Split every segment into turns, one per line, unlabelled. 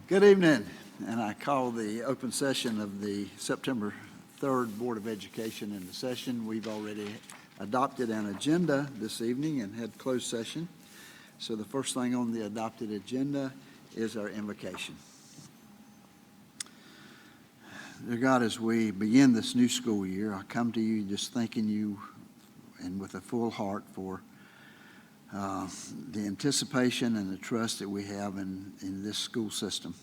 Good evening, and I call the open session of the September 3rd Board of Education into session. We've already adopted an agenda this evening and had closed session. So the first thing on the adopted agenda is our invocation. Dear God, as we begin this new school year, I come to you just thanking you and with a full heart for the anticipation and the trust that we have in this school system.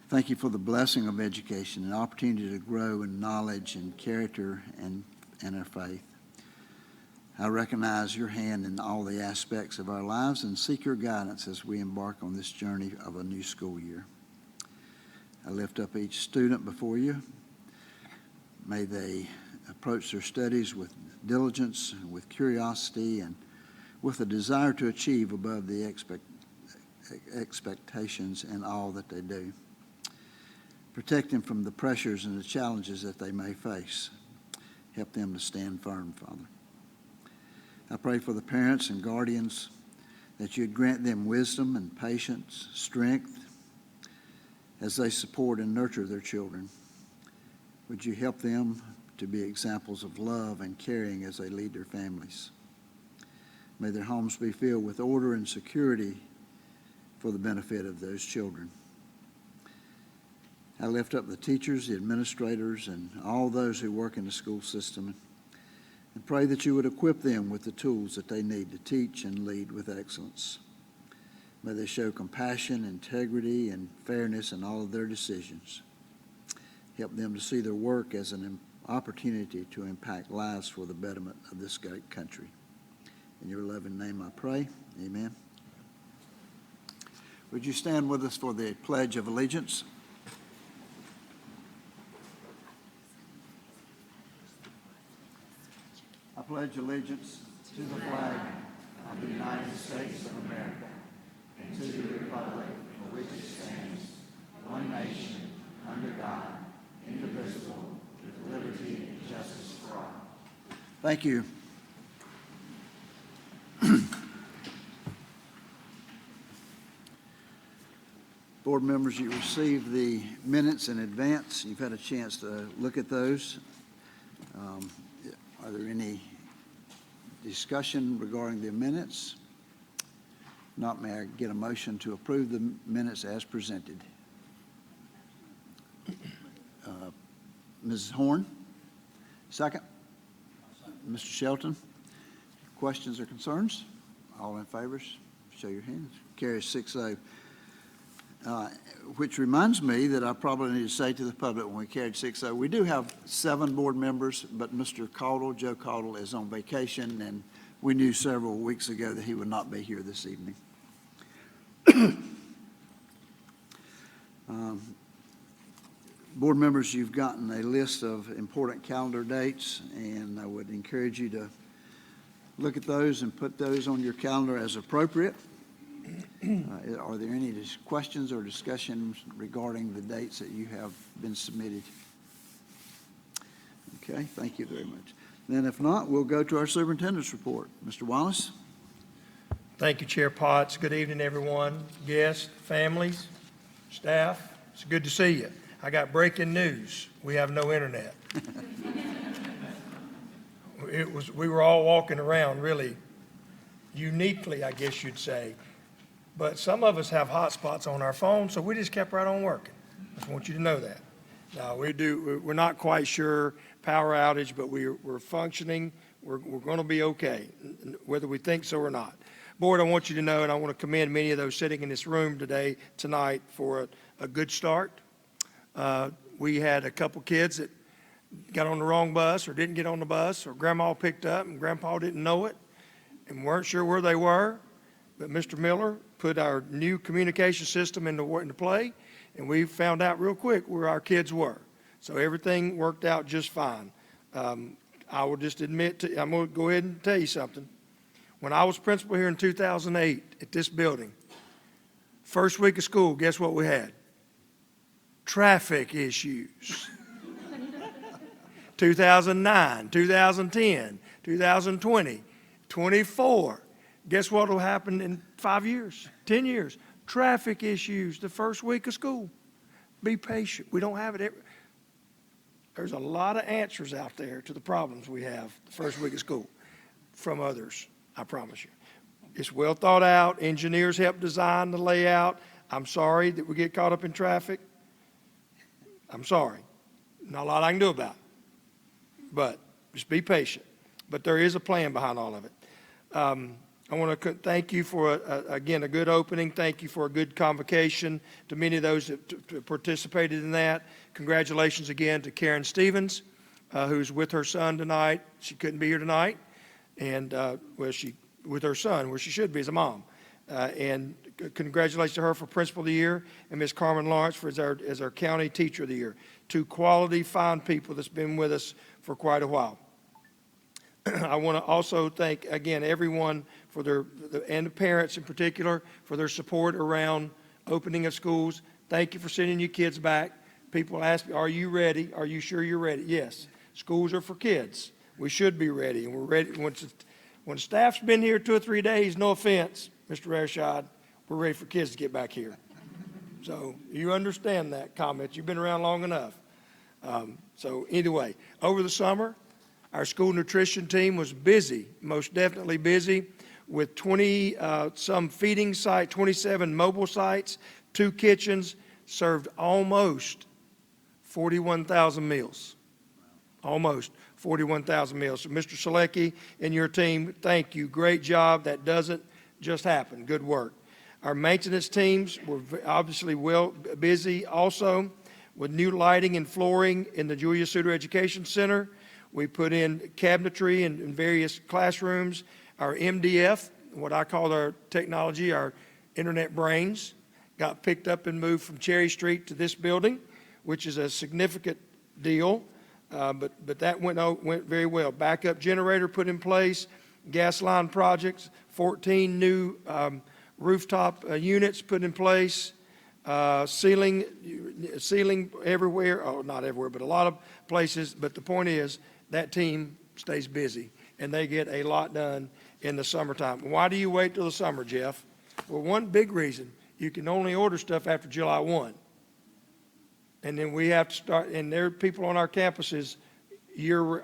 Thank you for the blessing of education and opportunity to grow in knowledge and character and our faith. I recognize your hand in all the aspects of our lives and seek your guidance as we embark on this journey of a new school year. I lift up each student before you. May they approach their studies with diligence, with curiosity, and with a desire to achieve above the expectations in all that they do. Protect them from the pressures and the challenges that they may face. Help them to stand firm, Father. I pray for the parents and guardians that you'd grant them wisdom and patience, strength, as they support and nurture their children. Would you help them to be examples of love and caring as they lead their families? May their homes be filled with order and security for the benefit of those children. I lift up the teachers, the administrators, and all those who work in the school system and pray that you would equip them with the tools that they need to teach and lead with excellence. May they show compassion, integrity, and fairness in all of their decisions. Help them to see their work as an opportunity to impact lives for the betterment of this great country. In your loving name I pray. Amen. Would you stand with us for the Pledge of Allegiance? I pledge allegiance to the flag of the United States of America and to the republic for which it stands, one nation, under God, indivisible, with liberty and justice for all. Thank you. Board members, you received the minutes in advance. You've had a chance to look at those. Are there any discussion regarding the minutes? Not, may I get a motion to approve the minutes as presented? Mrs. Horn, second. Mr. Shelton, questions or concerns? All in favor, show your hands. Carries 6-0. Which reminds me that I probably need to say to the public when we carried 6-0, we do have 7 board members, but Mr. Caudle, Joe Caudle, is on vacation, and we knew several weeks ago that he would not be here this evening. Board members, you've gotten a list of important calendar dates, and I would encourage you to look at those and put those on your calendar as appropriate. Are there any questions or discussions regarding the dates that you have been submitted? Okay, thank you very much. Then if not, we'll go to our superintendent's report. Mr. Wallace.
Thank you, Chair Potts. Good evening, everyone, guests, families, staff. It's good to see you. I got breaking news. We have no internet. We were all walking around really uniquely, I guess you'd say. But some of us have hotspots on our phone, so we just kept right on working. I just want you to know that. Now, we're not quite sure power outage, but we're functioning. We're going to be okay, whether we think so or not. Board, I want you to know, and I want to commend many of those sitting in this room tonight for a good start. We had a couple kids that got on the wrong bus or didn't get on the bus, or grandma picked up and grandpa didn't know it and weren't sure where they were. But Mr. Miller put our new communication system into play, and we found out real quick where our kids were. So everything worked out just fine. I will just admit, I'm going to go ahead and tell you something. When I was principal here in 2008 at this building, first week of school, guess what we had? Traffic issues. 2009, 2010, 2020, 24, Guess what will happen in 5 years, 10 years? Traffic issues the first week of school. Be patient. We don't have it. There's a lot of answers out there to the problems we have the first week of school from others, I promise you. It's well thought out. Engineers help design the layout. I'm sorry that we get caught up in traffic. I'm sorry. Not a lot I can do about it. But just be patient. But there is a plan behind all of it. I want to thank you for, again, a good opening. Thank you for a good convocation to many of those that participated in that. Congratulations again to Karen Stevens, who's with her son tonight. She couldn't be here tonight. And, with her son, where she should be as a mom. And congratulations to her for Principal of the Year, and Ms. Carmen Lawrence as our County Teacher of the Year. Two quality, fine people that's been with us for quite a while. I want to also thank, again, everyone for and the parents in particular, for their support around opening of schools. Thank you for sending your kids back. People ask me, are you ready? Are you sure you're ready? Yes. Schools are for kids. We should be ready, and we're ready. When staff's been here 2 or 3 days, no offense, Mr. Rashad, we're ready for kids to get back here. So you understand that comment. You've been around long enough. So anyway, over the summer, our school nutrition team was busy, most definitely busy, with 20 some feeding sites, 27 mobile sites, 2 kitchens, served almost 41,000 meals. Almost 41,000 meals. So Mr. Selecki and your team, thank you. Great job. That doesn't just happen. Good work. Our maintenance teams were obviously busy also with new lighting and flooring in the Julia Suter Education Center. We put in cabinetry in various classrooms. Our MDF, what I call our technology, our internet brains, got picked up and moved from Cherry Street to this building, which is a significant deal. But that went very well. Backup generator put in place, gas line projects, 14 new rooftop units put in place, ceiling everywhere. Oh, not everywhere, but a lot of places. But the point is that team stays busy, and they get a lot done in the summertime. Why do you wait till the summer, Jeff? Well, one big reason, you can only order stuff after July 1. And then we have to start, and there are people on our campuses through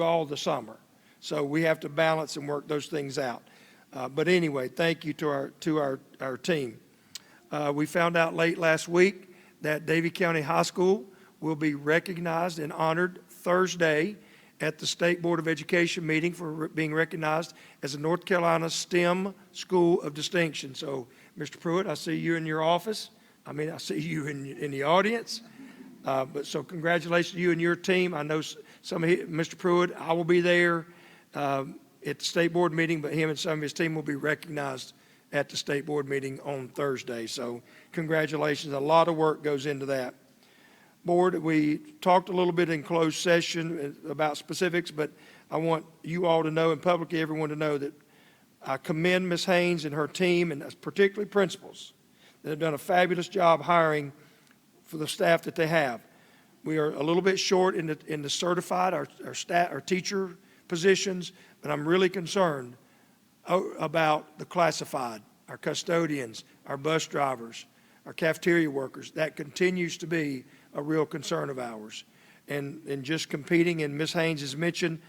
all the summer. So we have to balance and work those things out. But anyway, thank you to our team. We found out late last week that Davie County High School will be recognized and honored Thursday at the State Board of Education meeting for being recognized as a North Carolina STEM School of Distinction. So, Mr. Pruitt, I see you in your office. I see you in the audience. But so congratulations to you and your team. I know Mr. Pruitt, I will be there at the State Board meeting, but him and some of his team will be recognized at the State Board meeting on Thursday. So congratulations. A lot of work goes into that. Board, we talked a little bit in closed session about specifics, but I want you all to know and publicly everyone to know that I commend Ms. Haynes and her team, and particularly principals, that have done a fabulous job hiring for the staff that they have. We are a little bit short in the certified, our teacher positions, but I'm really concerned about the classified, our custodians, our bus drivers, our cafeteria workers. That continues to be a real concern of ours. And just competing, and Ms. Haynes has mentioned,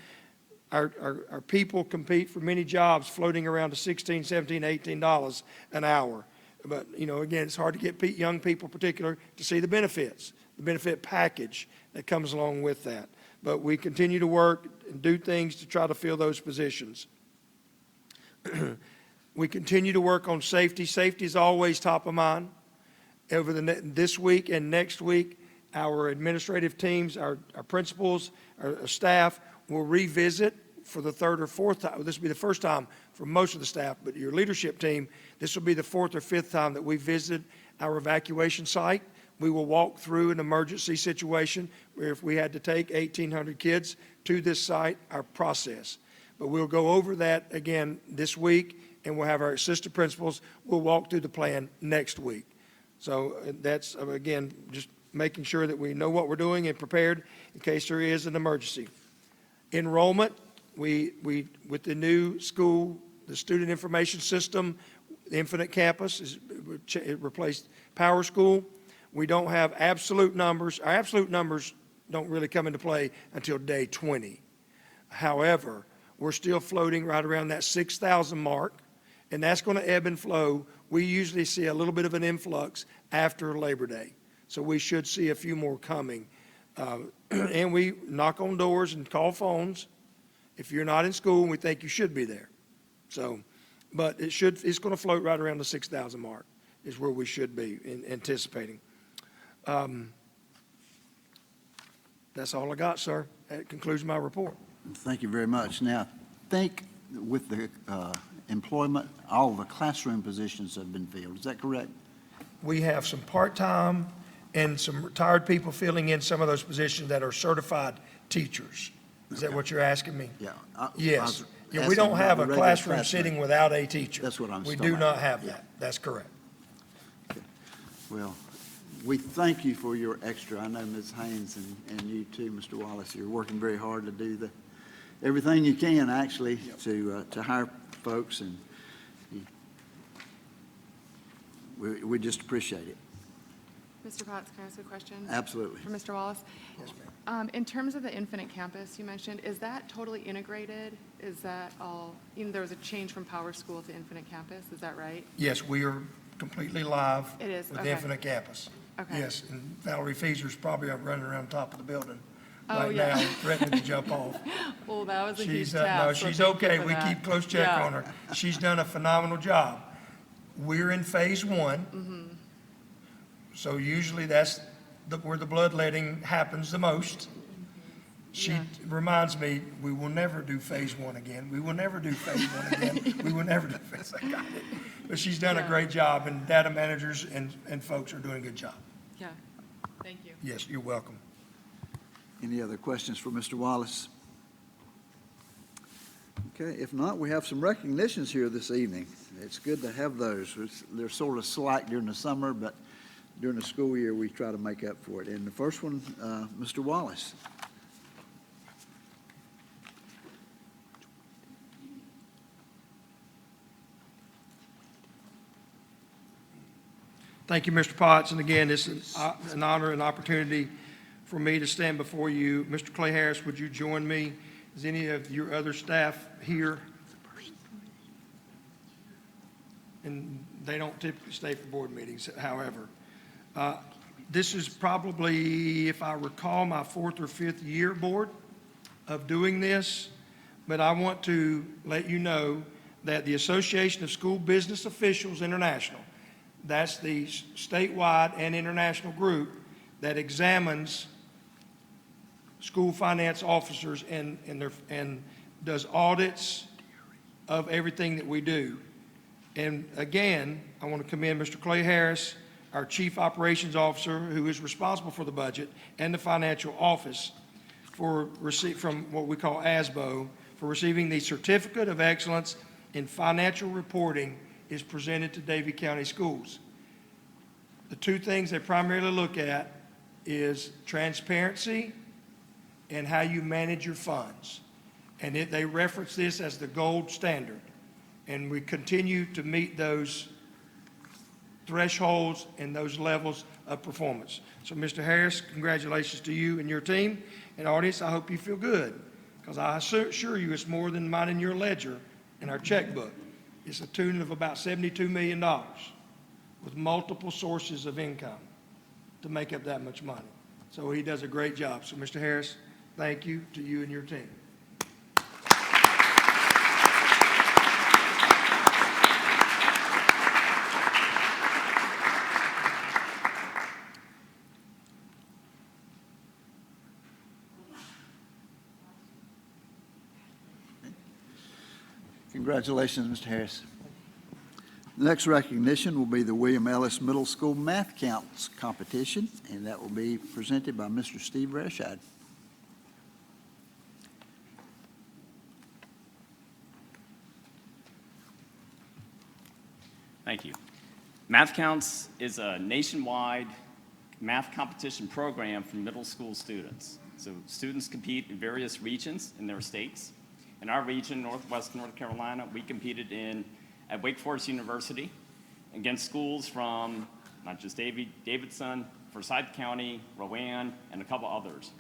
our people compete for many jobs floating around to $16, $17, $18 an hour. But, again, it's hard to get young people in particular to see the benefits, the benefit package that comes along with that. But we continue to work and do things to try to fill those positions. We continue to work on safety. Safety is always top of mind. Over this week and next week, our administrative teams, our principals, our staff will revisit for the 3rd or 4th time. This will be the first time for most of the staff, but your leadership team, this will be the 4th or 5th time that we visit our evacuation site. We will walk through an emergency situation where if we had to take 1,800 kids to this site, our process. But we'll go over that again this week, and we'll have our assistant principals. We'll walk through the plan next week. So that's, again, just making sure that we know what we're doing and prepared in case there is an emergency. Enrollment, we with the new school the student information system, the Infinite Campus, it replaced Power School. We don't have absolute numbers. Our absolute numbers don't really come into play until day 20. However, we're still floating right around that 6,000 mark, and that's going to ebb and flow. We usually see a little bit of an influx after Labor Day, so we should see a few more coming. And we knock on doors and call phones. If you're not in school, we think you should be there. So, but it's going to float right around the 6,000 mark is where we should be anticipating. That's all I got, sir. That concludes my report.
Thank you very much. Now, think with the employment, all the classroom positions have been filled. Is that correct?
We have some part-time and some retired people filling in some of those positions that are certified teachers. Is that what you're asking me?
Yeah.
Yes. Yeah, we don't have a classroom sitting without a teacher.
That's what I'm
We
talking
do not
about.
have
Yeah.
that. That's correct.
Well, we thank you for your extra. I know Ms. Haynes and you too, Mr. Wallace, you're working very hard to do everything you can actually to hire folks, and we just appreciate it.
Mr. Potts, can I ask a question?
Absolutely.
For Mr. Wallace?
Yes, ma'am.
In terms of the Infinite Campus you mentioned, is that totally integrated? Is that all, there was a change from Power School to Infinite Campus, is that right?
Yes, we are completely live.
It is,
with
okay.
Infinite Campus.
Okay.
Yes, and Valerie Feaser's probably up running around top of the building
Oh,
right
yeah.
now, threatening to jump off.
Well, that was a huge
She's,
task.
no,
so
she's
thank you
okay.
for
We
that.
keep close check
Yeah.
on her. She's done a phenomenal job. We're in phase one.
Mm-hmm.
So usually that's where the bloodletting happens the most. She
Yeah.
reminds me, we will never do phase one again. We will never do phase one again. We will never do phase, I got it. But she's done a
Yeah.
great job, and data managers and folks are doing a good job.
Yeah, thank you.
Yes, you're welcome.
Any other questions for Mr. Wallace? Okay, if not, we have some recognitions here this evening. It's good to have those. They're sort of slack during the summer, but during the school year, we try to make up for it. And the first one, Mr. Wallace.
Thank you, Mr. Potts, and again, this is an honor and opportunity for me to stand before you. Mr. Clay Harris, would you join me? Is any of your other staff here? And they don't typically stay for board meetings, however. This is probably, if I recall, my fourth or fifth year, board, of doing this, but I want to let you know that the Association of School Business Officials International, that's the statewide and international group that examines school finance officers and does audits of everything that we do. And again, I want to commend Mr. Clay Harris, our Chief Operations Officer, who is responsible for the budget, and the financial office from what we call ASBO, for receiving the Certificate of Excellence in Financial Reporting is presented to Davie County Schools. The two things they primarily look at is transparency and how you manage your funds. And they reference this as the gold standard. And we continue to meet those thresholds and those levels of performance. So, Mr. Harris, congratulations to you and your team. And audience, I hope you feel good, because I assure you it's more than mine in your ledger in our checkbook. It's a tune of about $72 million with multiple sources of income to make up that much money. So he does a great job. So, Mr. Harris, thank you to you and your team.
Congratulations, Mr. Harris. The next recognition will be the William Ellis Middle School Math Counts Competition, and that will be presented by Mr. Steve Rashad.
Thank you. Math Counts is a nationwide math competition program for middle school students. So students compete in various regions in their states, In our region, Northwest North Carolina, we competed at Wake Forest University against schools from not just Davidson, Forsyth County, Rowan, and a couple others.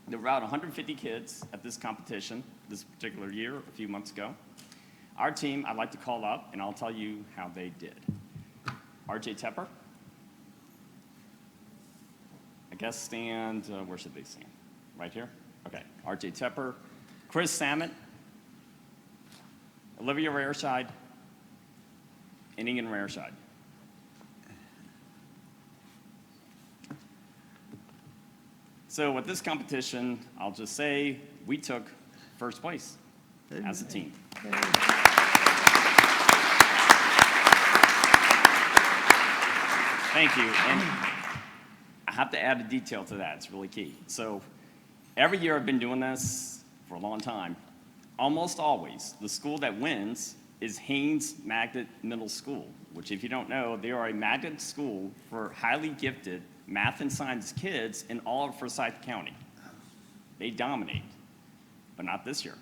There were about 150 kids at this competition this particular year, a few months ago. Our team, I'd like to call up, and I'll tell you how they did. RJ Tepper. I guess stand, where should they stand? Right here? Okay, RJ Tepper. Chris Samet. Olivia Rarescheid. And Ian Rarescheid. So with this competition, I'll just say we took first place as a team. Thank you. And I have to add a detail to that. It's really key. So every year I've been doing this for a long time. Almost always, the school that wins is Haynes Magnet Middle School, which if you don't know, they are a magnet school for highly gifted math and science kids in all of Forsyth County. They dominate, but not this year.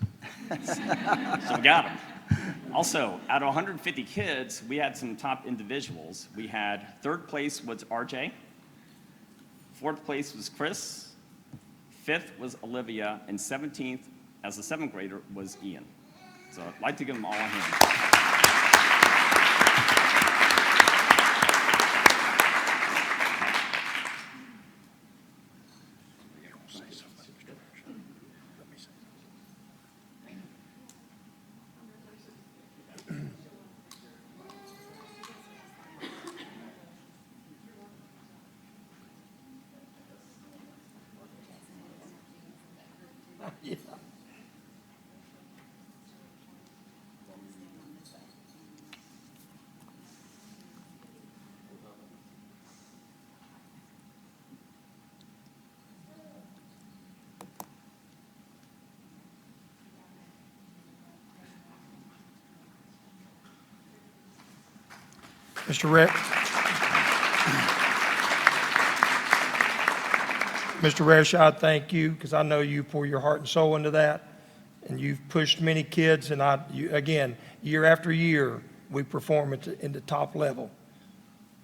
So we got them. Also, out of 150 kids, we had some top individuals. We had third place was RJ, fourth place was Chris, fifth was Olivia, and 17th, as a seventh grader, was Ian. So I'd like to give them all a hand.
Yeah. Mr. Rarescheid, thank you, because I know you pour your heart and soul into that, and you've pushed many kids, and again, year after year, we perform at the top level,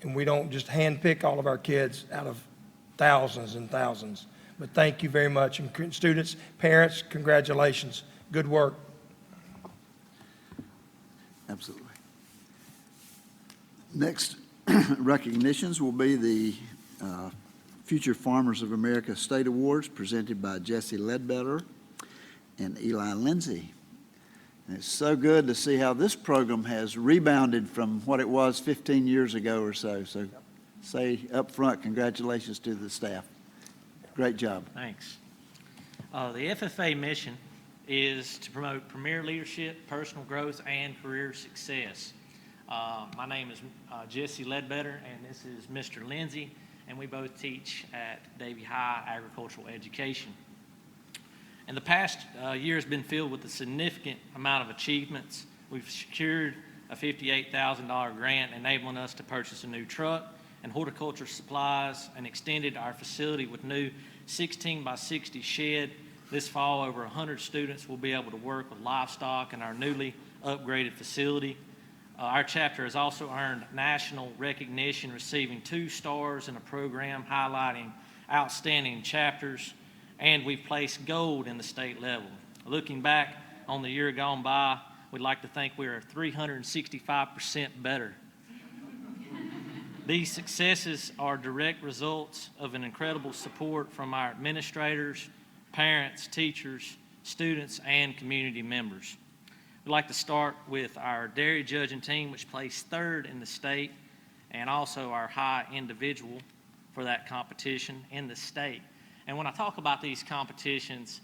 and we don't just handpick all of our kids out of thousands and thousands. But thank you very much, and students, parents, congratulations. Good work.
Absolutely. Next recognitions will be the Future Farmers of America State Awards presented by Jesse Ledbetter and Eli Lindsay. And it's so good to see how this program has rebounded from what it was 15 years ago or so. So say up front, congratulations to the staff. Great job.
Thanks. The FFA mission is to promote premier leadership, personal growth, and career success. My name is Jesse Ledbetter, and this is Mr. Lindsay, and we both teach at Davie High Agricultural Education. And the past year has been filled with a significant amount of achievements. We've secured a $58,000 grant enabling us to purchase a new truck and horticulture supplies, and extended our facility with new 16 by 60 shed. This fall, over 100 students will be able to work with livestock in our newly upgraded facility. Our chapter has also earned national recognition, receiving 2 stars in a program highlighting outstanding chapters, and we've placed gold in the state level. Looking back on the year gone by, we'd like to think we are 365% better. These successes are direct results of an incredible support from our administrators, parents, teachers, students, and community members. We'd like to start with our dairy judging team, which placed 3rd in the state, and also our high individual for that competition in the state. And when I talk about these competitions,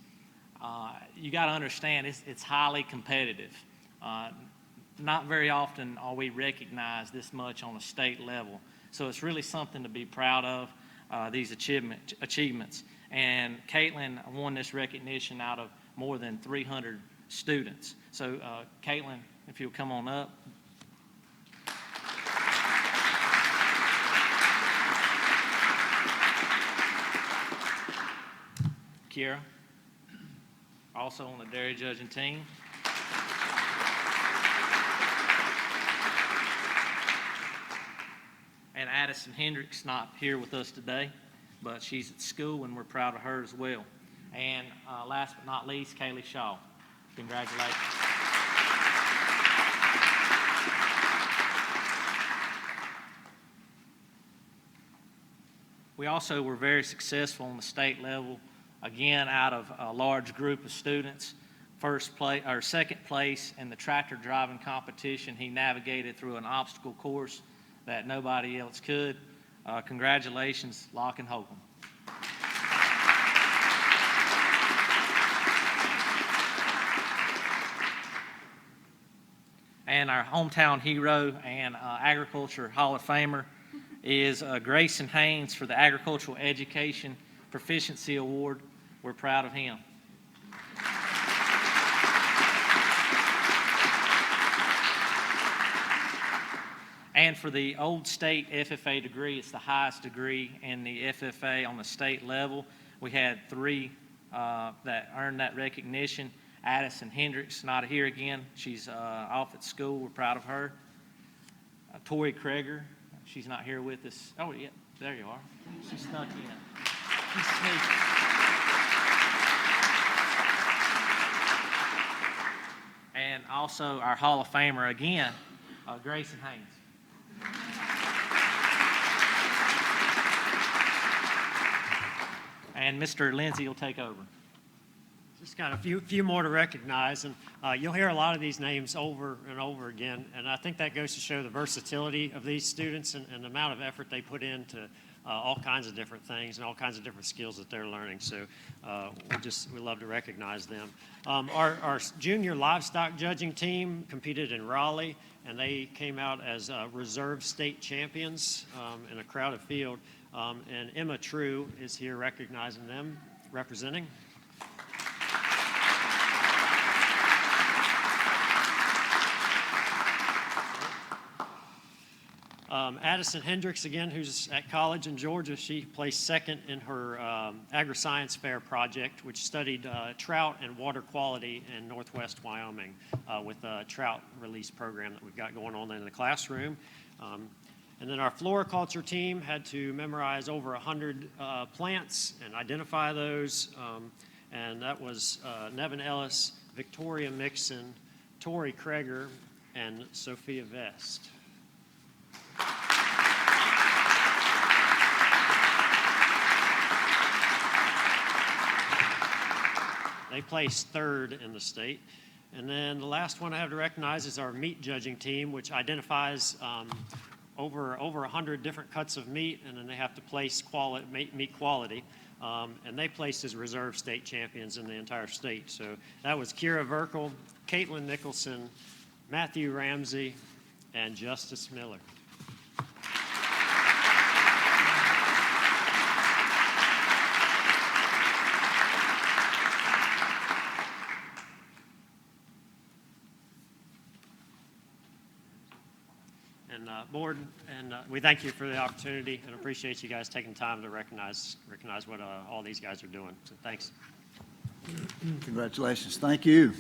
you got to understand it's highly competitive. Not very often are we recognized this much on a state level. So it's really something to be proud of, these achievements. And Caitlin won this recognition out of more than 300 students. So Caitlin, if you'll come on up. Kiera, also on the dairy judging team. Addison Hendricks, not here with us today, but she's at school, and we're proud of her as well. And last but not least, Kaylee Shaw. Congratulations. We also were very successful on the state level, again, out of a large group of students. Second place in the tractor driving competition. He navigated through an obstacle course that nobody else could. Congratulations, Lock and Holcomb. And our hometown hero and Agriculture Hall of Famer is Grayson Haynes for the Agricultural Education Proficiency Award. We're proud of him. And for the Old State FFA degree, it's the highest degree in the FFA on the state level. We had 3 that earned that recognition. Addison Hendricks, not here again. She's off at school. We're proud of her. Tori Kreger, she's not here with us. Oh, yeah, there you are. She snuck in. She's sneaky. And also our Hall of Famer again, Grayson Haynes. And Mr. Lindsay will take over.
Just got a few more to recognize, and you'll hear a lot of these names over and over again, and I think that goes to show the versatility of these students and the amount of effort they put into all kinds of different things and all kinds of different skills that they're learning. So we love to recognize them. Our junior livestock judging team competed in Raleigh, and they came out as reserve state champions in a crowded field. And Emma True is here recognizing them, representing. Addison Hendricks, again, who's at college in Georgia, she placed second in her agri-science fair project, which studied trout and water quality in northwest Wyoming with a trout release program that we've got going on in the classroom. And then our floriculture team had to memorize over 100 plants and identify those. And that was Nevin Ellis, Victoria Mixon, Tori Kreger, and Sophia Vest. They placed third in the state. And then the last one I have to recognize is our meat judging team, which identifies over 100 different cuts of meat, and then they have to place meat quality. And they placed as reserve state champions in the entire state. So that was Kira Verkel, Caitlin Nicholson, Matthew Ramsey, and Justice Miller. Board, and we thank you for the opportunity and appreciate you guys taking time to recognize what all these guys are doing. So thanks.
Congratulations. Thank you.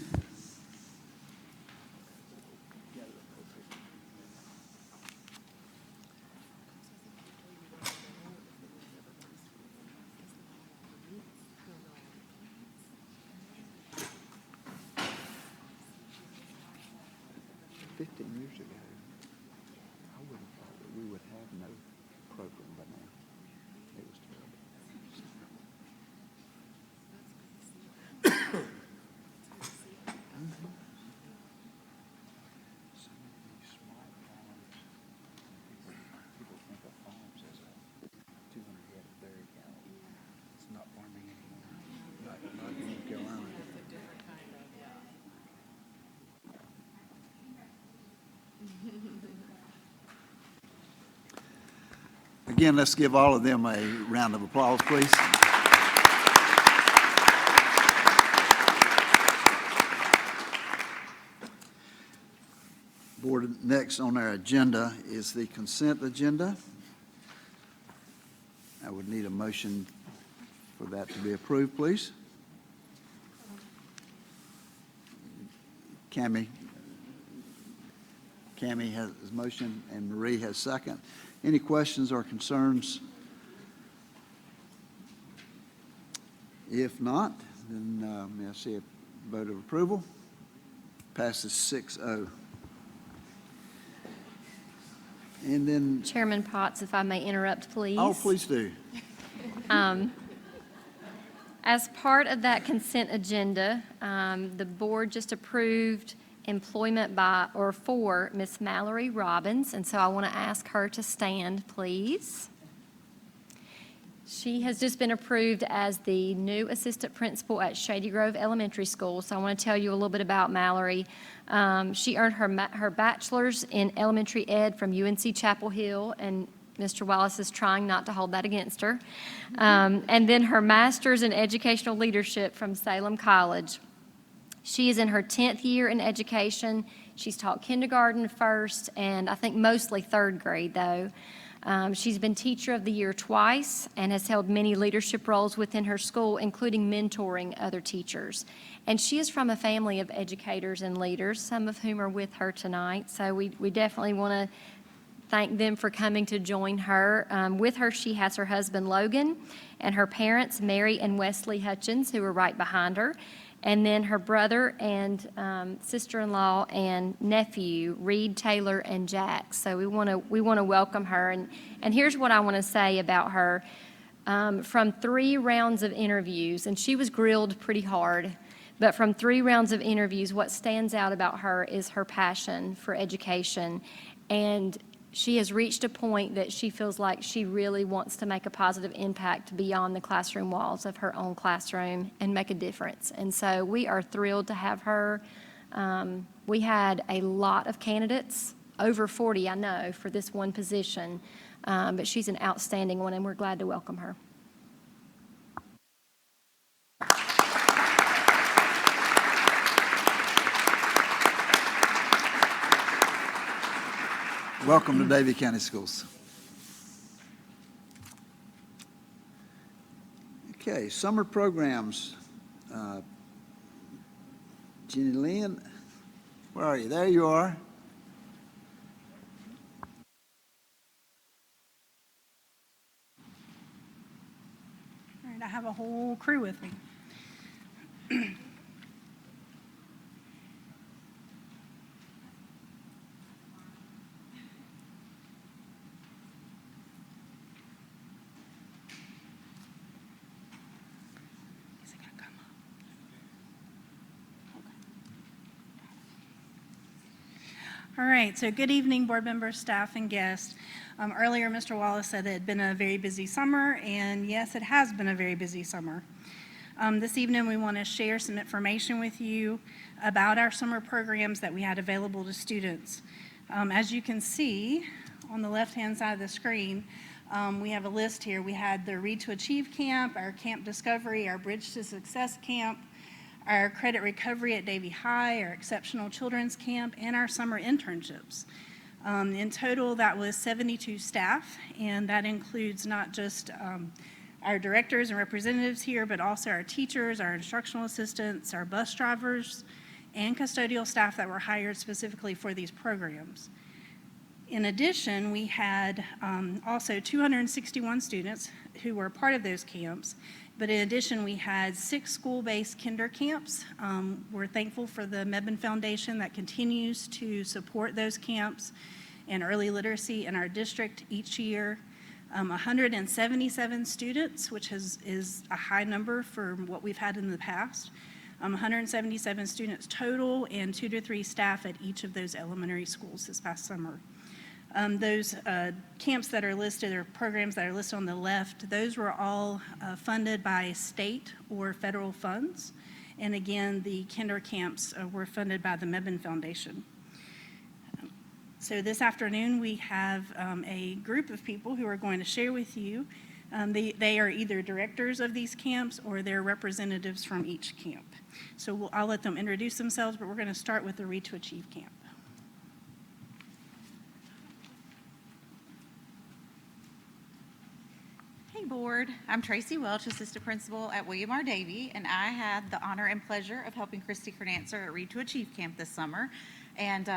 Again, let's give all of them a round of applause, please. Board, next on our agenda is the consent agenda. I would need a motion for that to be approved, please. Cammie has motion and Marie has second. Any questions or concerns? If not, then may I see a vote of approval? Passes 6-0. And then,
Chairman Potts, if I may interrupt, please.
oh, please do.
As part of that consent agenda, the board just approved employment for Miss Mallory Robbins, and so I want to ask her to stand, please. She has just been approved as the new assistant principal at Shady Grove Elementary School, so I want to tell you a little bit about Mallory. She earned her bachelor's in elementary ed from UNC Chapel Hill, and Mr. Wallace is trying not to hold that against her. And then her master's in educational leadership from Salem College. She is in her 10th year in education. She's taught kindergarten first, and I think mostly third grade, though. She's been Teacher of the Year twice and has held many leadership roles within her school, including mentoring other teachers. And she is from a family of educators and leaders, some of whom are with her tonight. So we definitely want to thank them for coming to join her. With her, she has her husband, Logan, and her parents, Mary and Wesley Hutchins, who are right behind her, and then her brother and sister-in-law and nephew, Reed, Taylor, and Jack. So we want to welcome her. And here's what I want to say about her. From 3 rounds of interviews, and she was grilled pretty hard, but from 3 rounds of interviews, what stands out about her is her passion for education. And she has reached a point that she feels like she really wants to make a positive impact beyond the classroom walls of her own classroom and make a difference. And so we are thrilled to have her. We had a lot of candidates, over 40, I know, for this one position, but she's an outstanding one, and we're glad to welcome her.
Welcome to Davie County Schools. Okay, summer programs. Jenny Lynn, where are you? There you are.
All right, I have a whole crew with me. Is it gonna come up? Okay. All right, so good evening, board members, staff, and guests. Earlier, Mr. Wallace said it had been a very busy summer, and yes, it has been a very busy summer. This evening, we want to share some information with you about our summer programs that we had available to students. As you can see on the left-hand side of the screen, we have a list here. We had the Read to Achieve Camp, our Camp Discovery, our Bridge to Success Camp, our Credit Recovery at Davie High, our Exceptional Children's Camp, and our summer internships. In total, that was 72 staff, and that includes not just our directors and representatives here, but also our teachers, our instructional assistants, our bus drivers, and custodial staff that were hired specifically for these programs. In addition, we had also 261 students who were part of those camps, but in addition, we had 6 school-based kinder camps. We're thankful for the Mebane Foundation that continues to support those camps and early literacy in our district each year. 177 students, which is a high number for what we've had in the past. 177 students total and 2 to 3 staff at each of those elementary schools this past summer. Those camps that are listed, or programs that are listed on the left, those were all funded by state or federal funds. And again, the kinder camps were funded by the Mebane Foundation. So this afternoon, we have a group of people who are going to share with you. They are either directors of these camps or they're representatives from each camp. So I'll let them introduce themselves, but we're going to start with the Read to Achieve camp.
Hey board, I'm Tracy Welch, Assistant Principal at William R. Davie, and I had the honor and pleasure of helping Christy Kernancer at Read to Achieve Camp this summer. and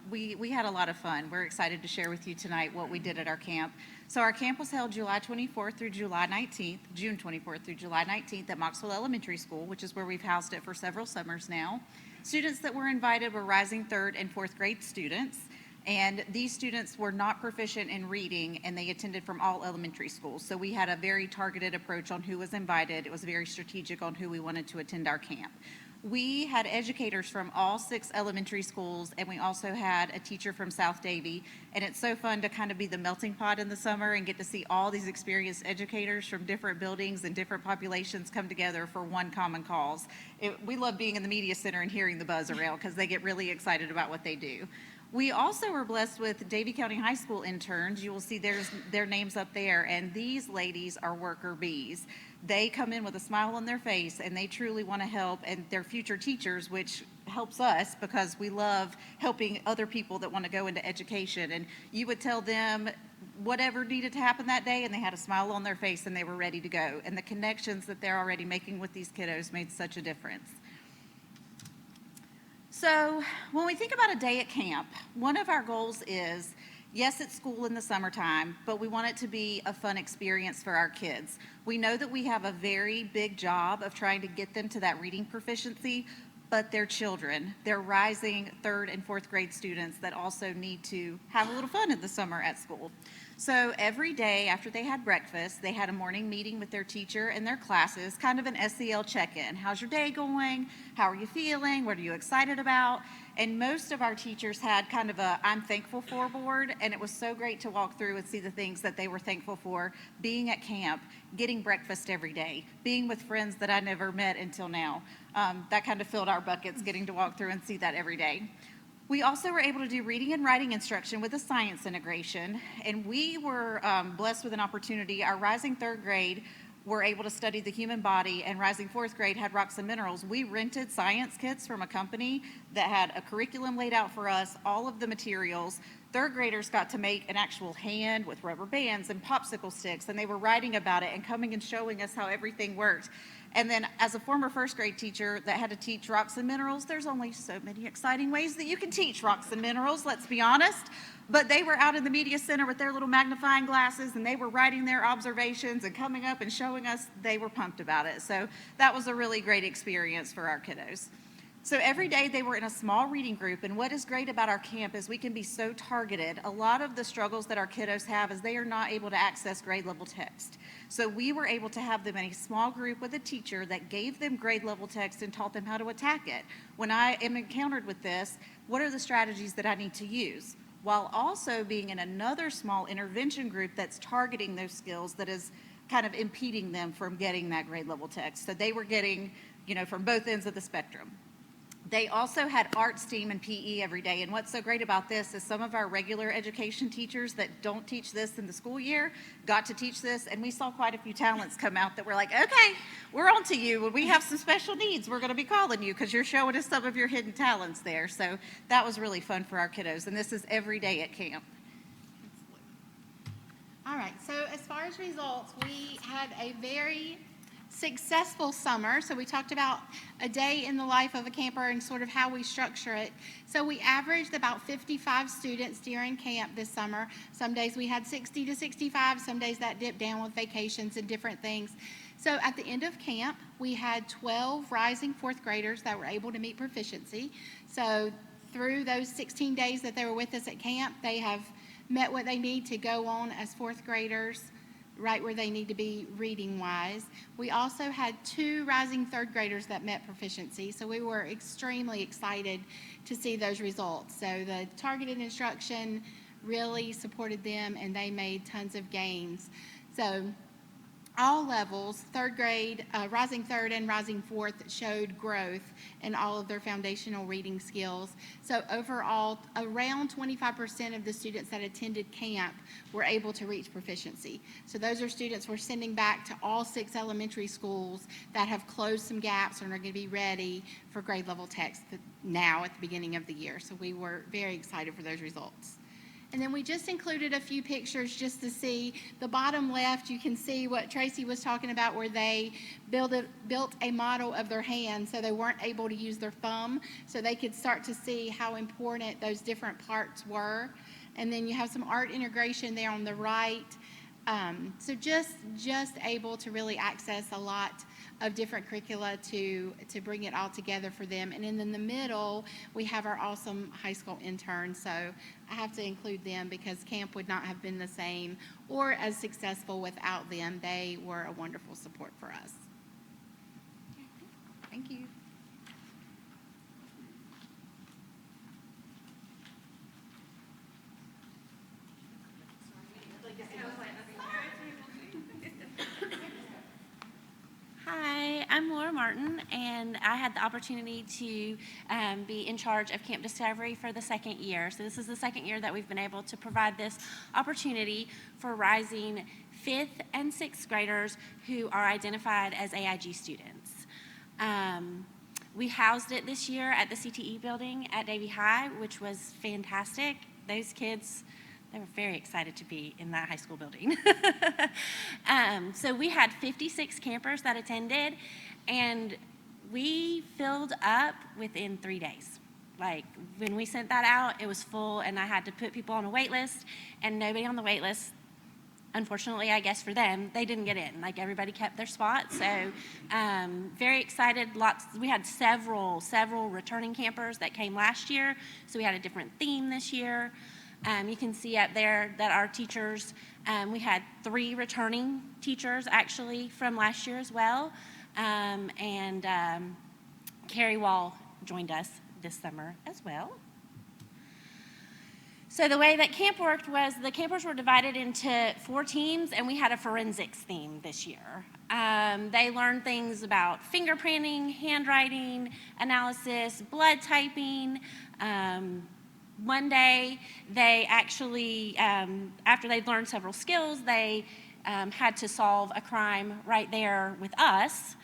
we had a lot of fun. We're excited to share with you tonight what we did at our camp. So our camp was held July 24th through July 19th, June 24th through July 19th at Moxville Elementary School, which is where we've housed it for several summers now. Students that were invited were rising 3rd and 4th grade students. And these students were not proficient in reading, and they attended from all elementary schools. So we had a very targeted approach on who was invited. It was very strategic on who we wanted to attend our camp. We had educators from all 6 elementary schools, and we also had a teacher from South Davie. And it's so fun to kind of be the melting pot in the summer and get to see all these experienced educators from different buildings and different populations come together for one common cause. We love being in the media center and hearing the buzz around because they get really excited about what they do. We also were blessed with Davie County High School interns. You will see their names up there, and these ladies are worker bees. They come in with a smile on their face, and they truly want to help, and they're future teachers, which helps us because we love helping other people that want to go into education. And you would tell them whatever needed to happen that day, and they had a smile on their face, and they were ready to go. And the connections that they're already making with these kiddos made such a difference. So when we think about a day at camp, one of our goals is, yes, it's school in the summertime, but we want it to be a fun experience for our kids. We know that we have a very big job of trying to get them to that reading proficiency, but they're children. They're rising 3rd and 4th grade students that also need to have a little fun in the summer at school. So every day after they had breakfast, they had a morning meeting with their teacher and their classes, kind of an SEL check-in. How's your day going? How are you feeling? What are you excited about? And most of our teachers had kind of a I'm thankful for board, and it was so great to walk through and see the things that they were thankful for, being at camp, getting breakfast every day, being with friends that I never met until now. That kind of filled our buckets, getting to walk through and see that every day. We also were able to do reading and writing instruction with a science integration, and we were blessed with an opportunity. Our rising 3rd grade were able to study the human body, and rising 4th grade had rocks and minerals. We rented science kits from a company that had a curriculum laid out for us, all of the materials. 3rd graders got to make an actual hand with rubber bands and popsicle sticks, and they were writing about it and coming and showing us how everything worked. And then as a former 1st grade teacher that had to teach rocks and minerals, there's only so many exciting ways that you can teach rocks and minerals, let's be honest. But they were out in the media center with their little magnifying glasses, and they were writing their observations and coming up and showing us. They were pumped about it. So that was a really great experience for our kiddos. So every day they were in a small reading group, and what is great about our camp is we can be so targeted. A lot of the struggles that our kiddos have is they are not able to access grade level text. So we were able to have them in a small group with a teacher that gave them grade level text and taught them how to attack it. When I am encountered with this, what are the strategies that I need to use? While also being in another small intervention group that's targeting those skills that is kind of impeding them from getting that grade level text. So they were getting, from both ends of the spectrum. They also had art, STEAM, and PE every day. And what's so great about this is some of our regular education teachers that don't teach this in the school year got to teach this. And we saw quite a few talents come out that were like, okay, we're on to you. When we have some special needs, we're going to be calling you because you're showing us some of your hidden talents there. So that was really fun for our kiddos. And this is every day at camp.
All right, so as far as results, we had a very successful summer. So we talked about a day in the life of a camper and sort of how we structure it. So we averaged about 55 students during camp this summer. Some days we had 60 to 65, some days that dipped down with vacations and different things. So at the end of camp, we had 12 rising 4th graders that were able to meet proficiency. So through those 16 days that they were with us at camp, they have met what they need to go on as 4th graders, right where they need to be reading-wise. We also had 2 rising 3rd graders that met proficiency, so we were extremely excited to see those results. So the targeted instruction really supported them, and they made tons of gains. So all levels, 3rd grade, rising 3rd and rising 4th, showed growth in all of their foundational reading skills. So overall, around 25% of the students that attended camp were able to reach proficiency. So those are students we're sending back to all 6 elementary schools that have closed some gaps and are going to be ready for grade level text now at the beginning of the year. So we were very excited for those results. And then we just included a few pictures just to see. The bottom left, you can see what Tracy was talking about, where they built a model of their hand so they weren't able to use their thumb, so they could start to see how important those different parts were. And then you have some art integration there on the right. So just able to really access a lot of different curricula to bring it all together for them. And then in the middle, we have our awesome high school interns. So I have to include them because camp would not have been the same or as successful without them. They were a wonderful support for us.
Thank you.
Hi, I'm Laura Martin, and I had the opportunity to be in charge of Camp Discovery for the second year. So this is the second year that we've been able to provide this opportunity for rising 5th and 6th graders who are identified as AIG students. We housed it this year at the CTE building at Davie High, which was fantastic. Those kids, they were very excited to be in that high school building. So we had 56 campers that attended, and we filled up within 3 days. Like, when we sent that out, it was full, and I had to put people on a wait list, and nobody on the wait list, unfortunately, I guess for them, they didn't get in. Like, everybody kept their spot. So very excited. We had several returning campers that came last year, so we had a different theme this year. You can see up there that our teachers, we had 3 returning teachers actually from last year as well. Carrie Wall joined us this summer as well. So the way that camp worked was the campers were divided into 4 teams, and we had a forensics theme this year. They learned things about fingerprinting, handwriting analysis, blood typing. One day, they actually, after they'd learned several skills, they had to solve a crime right there with us.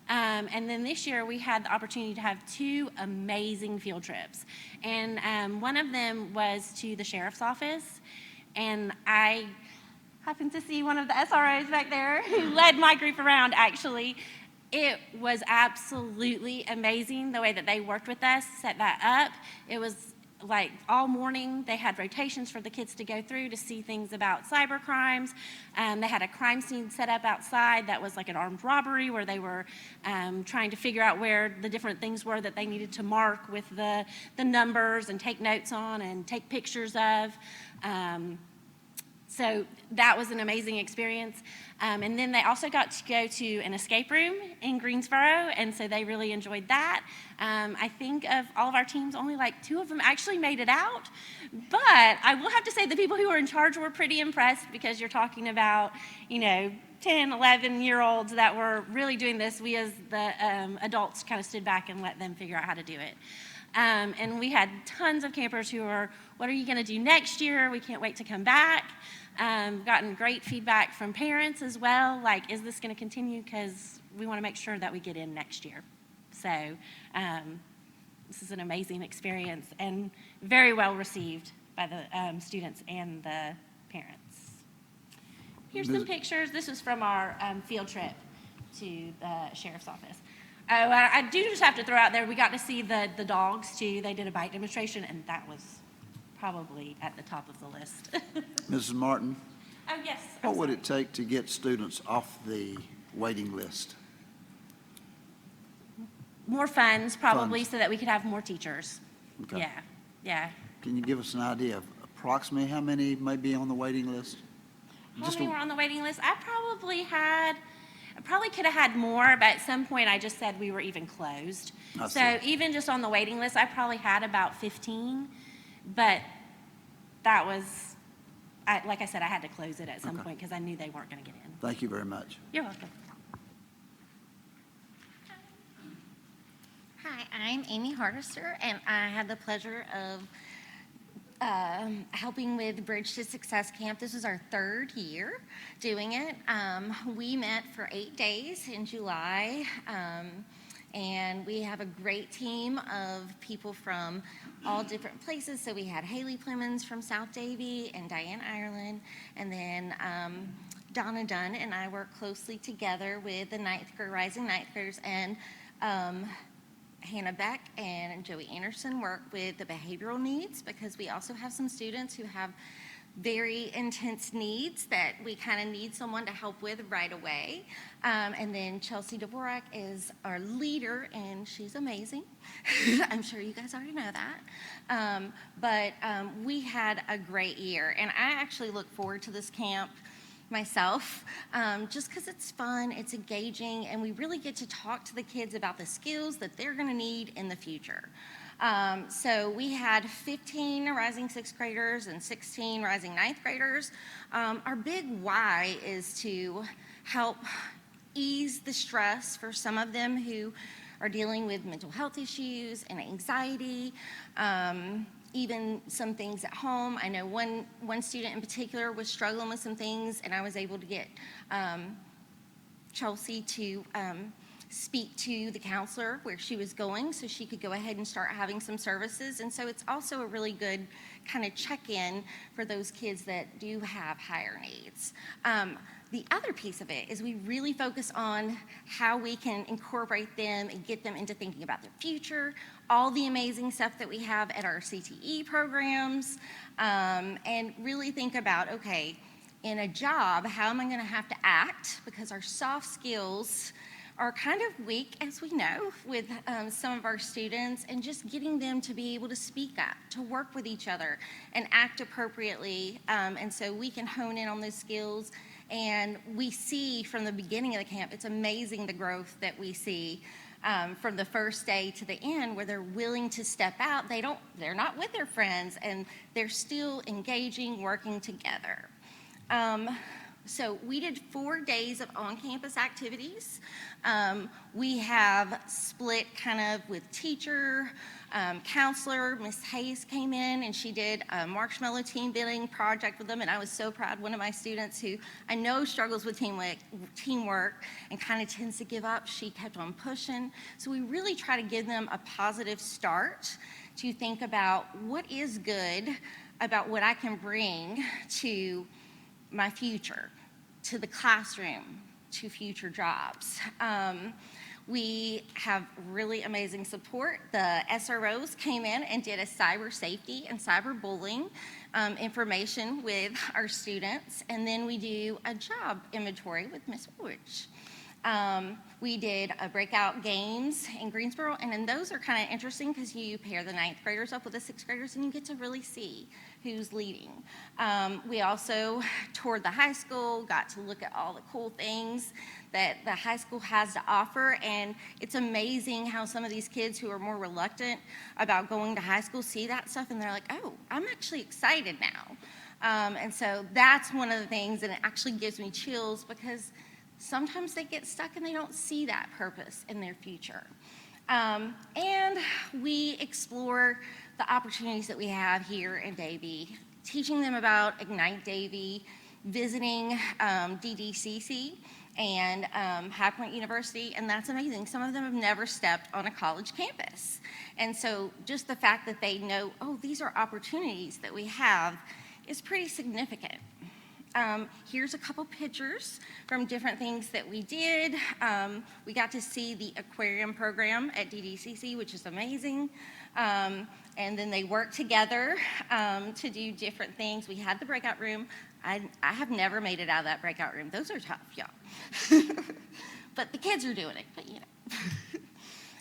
And then this year, we had the opportunity to have 2 amazing field trips. And one of them was to the sheriff's office. And I happened to see one of the SROs back there who led my group around, actually. It was absolutely amazing the way that they worked with us, set that up. It was like all morning they had rotations for the kids to go through to see things about cyber crimes. They had a crime scene set up outside that was like an armed robbery where they were trying to figure out where the different things were that they needed to mark with the numbers and take notes on and take pictures of. So that was an amazing experience. And then they also got to go to an escape room in Greensboro, and so they really enjoyed that. I think of all of our teams, only like 2 of them actually made it out. But I will have to say the people who were in charge were pretty impressed, because you're talking about, 10, 11-year-olds that were really doing this. We as the adults kind of stood back and let them figure out how to do it. And we had tons of campers who were, what are you going to do next year? We can't wait to come back. Gotten great feedback from parents as well, like, is this going to continue? Because we want to make sure that we get in next year. So this is an amazing experience and very well received by the students and the parents. Here's some pictures. This is from our field trip to the sheriff's office. Oh, I do just have to throw out there, we got to see the dogs too. They did a bite demonstration, and that was probably at the top of the list.
Mrs. Martin,
Oh, yes.
what would it take to get students off the waiting list?
More funds, probably,
Funds.
so that we could have more teachers.
Okay.
Yeah, yeah.
Can you give us an idea of approximately how many may be on the waiting list?
How
Just
many
a-
were on the waiting list? I probably could have had more, but at some point I just said we were even closed.
I
So
see.
even just on the waiting list, I probably had about 15, but that was, like I said, I had to close it at some
Okay.
point because I knew they weren't going to get in.
Thank you very much.
You're welcome.
Hi, I'm Amy Hardister, and I had the pleasure of helping with Bridge to Success Camp. This is our 3rd year doing it. We met for 8 days in July, and we have a great team of people from all different places. So we had Haley Clemens from South Davie and Diane Ireland, and then Donna Dunn and I work closely together with the rising ninth graders, and Hannah Beck and Joey Anderson work with the behavioral needs, because we also have some students who have very intense needs that we kind of need someone to help with right away. And then Chelsea Dvorak is our leader, and she's amazing. I'm sure you guys already know that. But we had a great year, and I actually look forward to this camp myself, just because it's fun, it's engaging, and we really get to talk to the kids about the skills that they're going to need in the future. So we had 15 rising sixth graders and 16 rising ninth graders. Our big why is to help ease the stress for some of them who are dealing with mental health issues and anxiety, even some things at home. I know one student in particular was struggling with some things, and I was able to get Chelsea to speak to the counselor where she was going so she could go ahead and start having some services. And so it's also a really good kind of check-in for those kids that do have higher needs. The other piece of it is we really focus on how we can incorporate them and get them into thinking about their future, all the amazing stuff that we have at our CTE programs, and really think about, okay, in a job, how am I going to have to act? Because our soft skills are kind of weak, as we know, with some of our students, and just getting them to be able to speak up, to work with each other, and act appropriately. And so we can hone in on those skills. And we see from the beginning of the camp, it's amazing the growth that we see from the first day to the end, where they're willing to step out. They're not with their friends, and they're still engaging, working together. So we did 4 days of on-campus activities. We have split kind of with teacher, counselor. Miss Hayes came in and she did a marshmallow team building project with them, and I was so proud. One of my students who I know struggles with teamwork and kind of tends to give up, she kept on pushing. So we really try to give them a positive start to think about what is good about what I can bring to my future, to the classroom, to future jobs. We have really amazing support. The SROs came in and did a cyber safety and cyber bullying information with our students, and then we do a job inventory with Ms. Woolridge. We did a breakout games in Greensboro, and then those are kind of interesting because you pair the ninth graders up with the sixth graders and you get to really see who's leading. We also toured the high school, got to look at all the cool things that the high school has to offer, and it's amazing how some of these kids who are more reluctant about going to high school see that stuff and they're like, oh, I'm actually excited now. And so that's one of the things, and it actually gives me chills because sometimes they get stuck and they don't see that purpose in their future. And we explore the opportunities that we have here in Davie, teaching them about Ignite Davie, visiting DDCC and High Point University, and that's amazing. Some of them have never stepped on a college campus. And so just the fact that they know, oh, these are opportunities that we have is pretty significant. Here's a couple pictures from different things that we did. We got to see the aquarium program at DDCC, which is amazing. And then they worked together to do different things. We had the breakout room. I have never made it out of that breakout room. Those are tough, y'all. But the kids are doing it, but you know.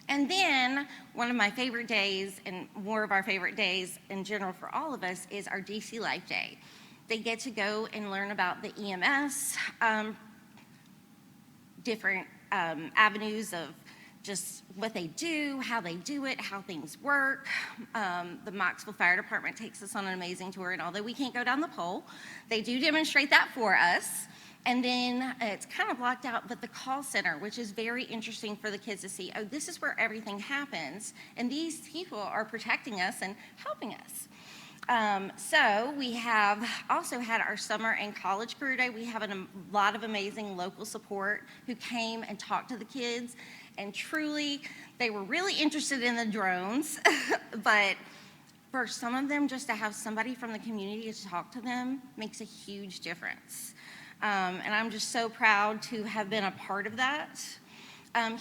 And then one of my favorite days, and more of our favorite days in general for all of us, is our DC Life Day. They get to go and learn about the EMS, different avenues of just what they do, how they do it, how things work. The Knoxville Fire Department takes us on an amazing tour, and although we can't go down the pole, they do demonstrate that for us. And then it's kind of blocked out, but the call center, which is very interesting for the kids to see, oh, this is where everything happens, and these people are protecting us and helping us. So we have also had our summer and college career day. We have a lot of amazing local support who came and talked to the kids, and truly they were really interested in the drones, but for some of them, just to have somebody from the community to talk to them makes a huge difference. And I'm just so proud to have been a part of that.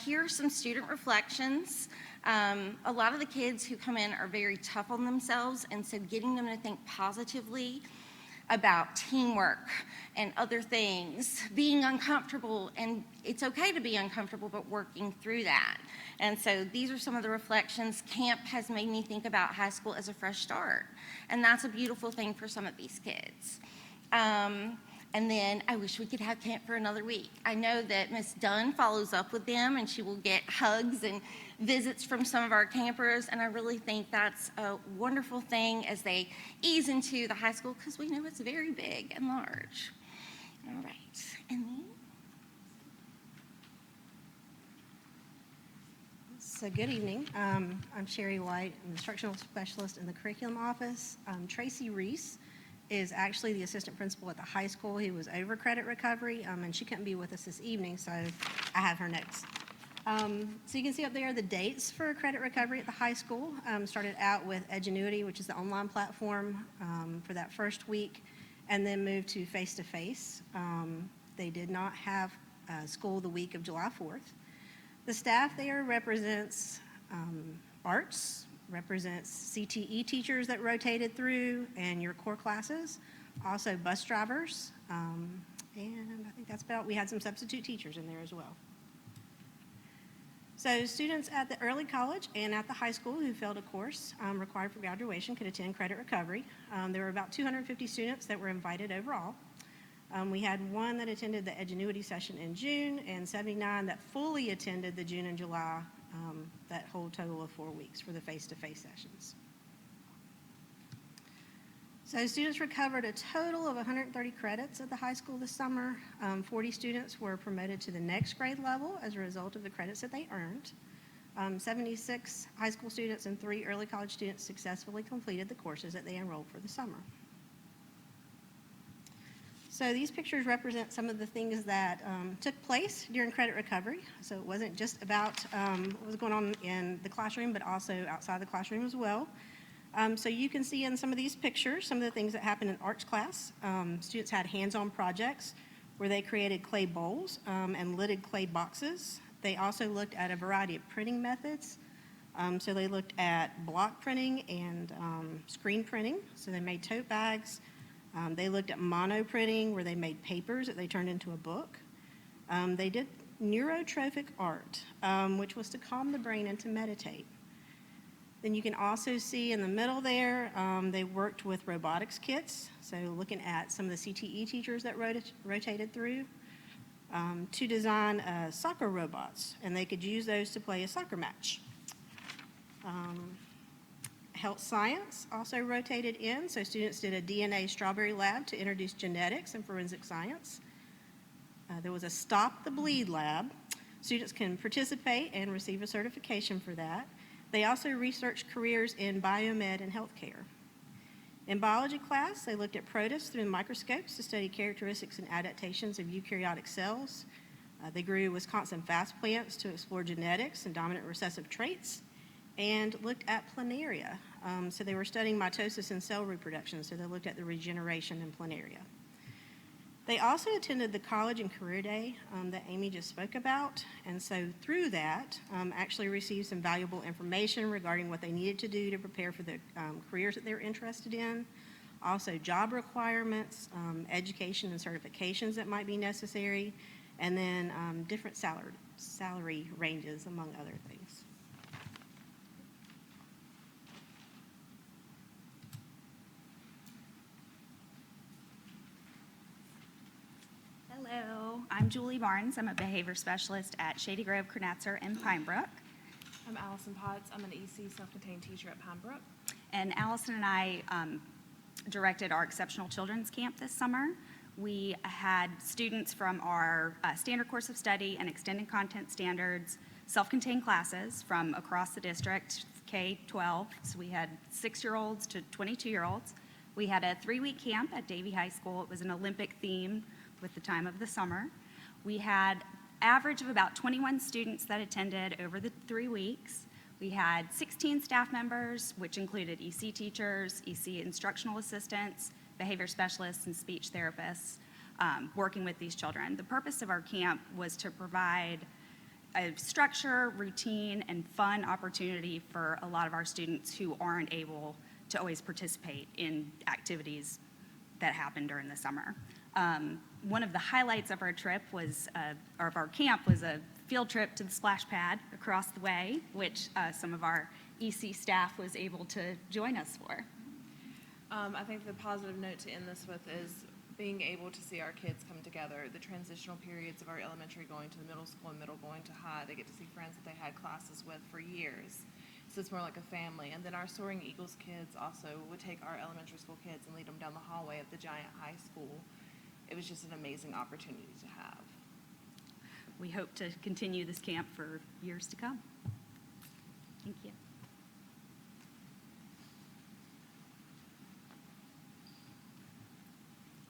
Here are some student reflections. A lot of the kids who come in are very tough on themselves, and so getting them to think positively about teamwork and other things, being uncomfortable, and it's okay to be uncomfortable, but working through that. And so these are some of the reflections. Camp has made me think about high school as a fresh start, and that's a beautiful thing for some of these kids. And then I wish we could have camp for another week. I know that Ms. Dunn follows up with them, and she will get hugs and visits from some of our campers, and I really think that's a wonderful thing as they ease into the high school, because we know it's very big and large. All right, and then?
So good evening. I'm Sherry White, I'm an instructional specialist in the curriculum office. Tracy Reese is actually the assistant principal at the high school. He was over credit recovery, and she couldn't be with us this evening, so I have her next. So you can see up there the dates for credit recovery at the high school. Started out with Edgenuity, which is the online platform for that first week, and then moved to face-to-face. They did not have school the week of July 4th. The staff there represents arts, represents CTE teachers that rotated through, and your core classes, also bus drivers, and I think that's about, we had some substitute teachers in there as well. So students at the early college and at the high school who failed a course required for graduation could attend credit recovery. There were about 250 students that were invited overall. We had one that attended the Edgenuity session in June, and 79 that fully attended the June and July, that whole total of 4 weeks for the face-to-face sessions. So students recovered a total of 130 credits at the high school this summer. 40 students were promoted to the next grade level as a result of the credits that they earned. 76 high school students and 3 early college students successfully completed the courses that they enrolled for the summer. So these pictures represent some of the things that took place during credit recovery. So it wasn't just about what was going on in the classroom, but also outside the classroom as well. So you can see in some of these pictures some of the things that happened in arts class. Students had hands-on projects where they created clay bowls and lidded clay boxes. They also looked at a variety of printing methods. So they looked at block printing and screen printing. So they made tote bags. They looked at mono printing, where they made papers that they turned into a book. They did neurotrophic art, which was to calm the brain and to meditate. Then you can also see in the middle there, they worked with robotics kits, so looking at some of the CTE teachers that rotated through, to design soccer robots, and they could use those to play a soccer match. Health science also rotated in, so students did a DNA strawberry lab to introduce genetics and forensic science. There was a Stop the Bleed lab. Students can participate and receive a certification for that. They also researched careers in biomed and healthcare. In biology class, they looked at protists through microscopes to study characteristics and adaptations of eukaryotic cells. They grew Wisconsin fast plants to explore genetics and dominant recessive traits, and looked at planaria. So they were studying mitosis and cell reproduction, so they looked at the regeneration in planaria. They also attended the college and career day that Amy just spoke about, and so through that, actually received some valuable information regarding what they needed to do to prepare for the careers that they're interested in, also job requirements, education and certifications that might be necessary, and then different salary ranges, among other things.
Hello, I'm Julie Barnes. I'm a behavior specialist at Shady Grove, Kernatzer, and Pine Brook.
I'm Allison Potts. I'm an EC self-contained teacher at Pine Brook.
And Allison and I directed our Exceptional Children's Camp this summer. We had students from our standard course of study and extended content standards, self-contained classes from across the district, K-12. So we had 6-year-olds to 22-year-olds. We had a 3-week camp at Davie High School. It was an Olympic theme with the time of the summer. We had average of about 21 students that attended over the 3 weeks. We had 16 staff members, which included EC teachers, EC instructional assistants, behavior specialists, and speech therapists working with these children. The purpose of our camp was to provide a structure, routine, and fun opportunity for a lot of our students who aren't able to always participate in activities that happen during the summer. One of the highlights of our trip was, or of our camp, was a field trip to the splash pad across the way, which some of our EC staff was able to join us for.
I think the positive note to end this with is being able to see our kids come together. The transitional periods of our elementary going to the middle school and middle going to high, they get to see friends that they had classes with for years. So it's more like a family. And then our Soaring Eagles kids also would take our elementary school kids and lead them down the hallway of the giant high school. It was just an amazing opportunity to have.
We hope to continue this camp for years to come. Thank you.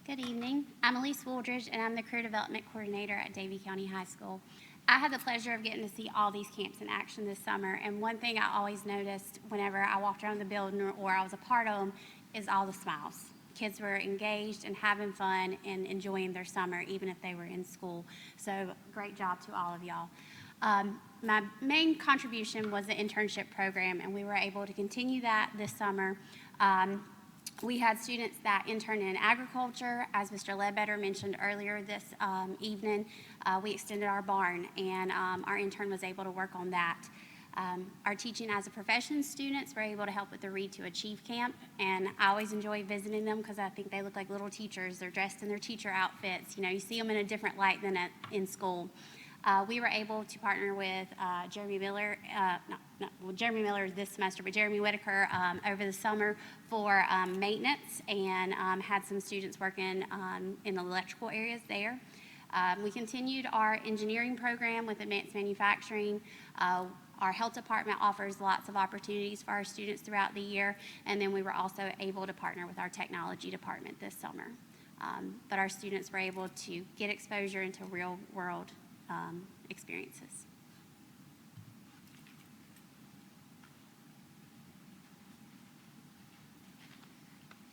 Good evening. I'm Elise Wooldridge, and I'm the Career Development Coordinator at Davie County High School. I had the pleasure of getting to see all these camps in action this summer, and one thing I always noticed whenever I walked around the building or I was a part of them is all the smiles. Kids were engaged and having fun and enjoying their summer, even if they were in school. So great job to all of y'all. My main contribution was the internship program, and we were able to continue that this summer. We had students that interned in agriculture. As Mr. Ledbetter mentioned earlier this evening, we extended our barn, and our intern was able to work on that. Our teaching as a profession students were able to help with the Read to Achieve camp, and I always enjoy visiting them because I think they look like little teachers. They're dressed in their teacher outfits. You know, you see them in a different light than in school. We were able to partner with Jeremy Miller, Jeremy Miller this semester, but Jeremy Whitaker over the summer for maintenance, and had some students working in the electrical areas there. We continued our engineering program with advanced manufacturing. Our health department offers lots of opportunities for our students throughout the year, and then we were also able to partner with our technology department this summer. But our students were able to get exposure into real world experiences.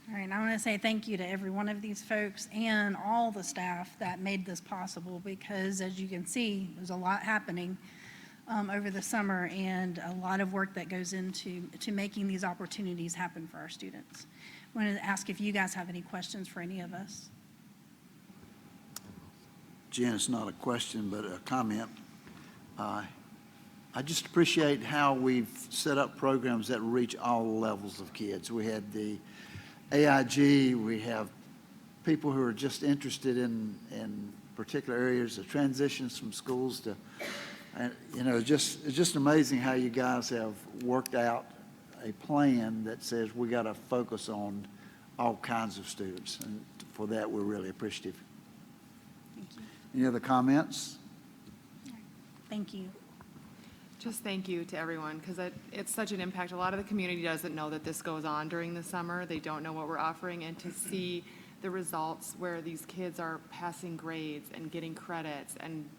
All right, I want to say thank you to every one of these folks and all the staff that made this possible, because as you can see, there's a lot happening over the summer and a lot of work that goes into making these opportunities happen for our students. I wanted to ask if you guys have any questions for any of us.
Jen, it's not a question, but a comment. I just appreciate how we've set up programs that reach all levels of kids. We had the AIG, we have people who are just interested in particular areas of transitions from schools to, and you know, it's just amazing how you guys have worked out a plan that says we got to focus on all kinds of students, and for that we're really appreciative.
Thank you.
Any other comments?
Thank you.
Just thank you to everyone, because it's such an impact. A lot of the community doesn't know that this goes on during the summer. They don't know what we're offering, and to see the results where these kids are passing grades and getting credits and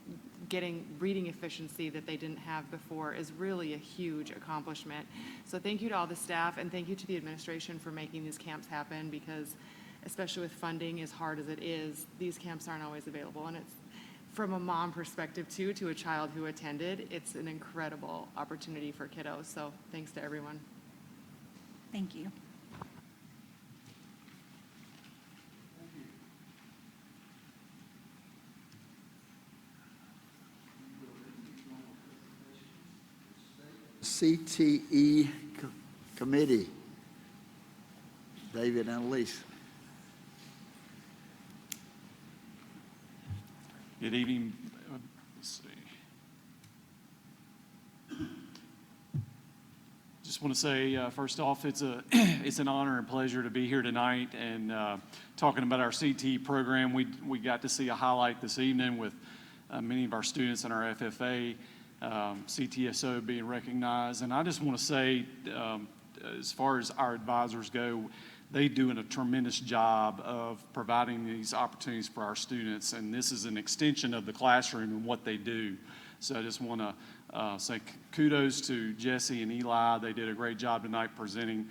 getting reading efficiency that they didn't have before is really a huge accomplishment. So thank you to all the staff, and thank you to the administration for making these camps happen, because especially with funding as hard as it is, these camps aren't always available. And it's, from a mom perspective too, to a child who attended, it's an incredible opportunity for kiddos. So thanks to everyone.
Thank you.
CTE committee. David and Elise.
Good evening. Let's see. Just want to say, first off, it's an honor and pleasure to be here tonight and talking about our CTE program. We got to see a highlight this evening with many of our students in our FFA, CTSO being recognized. And I just want to say, as far as our advisors go, they do a tremendous job of providing these opportunities for our students, and this is an extension of the classroom and what they do. So I just want to say kudos to Jesse and Eli. They did a great job tonight presenting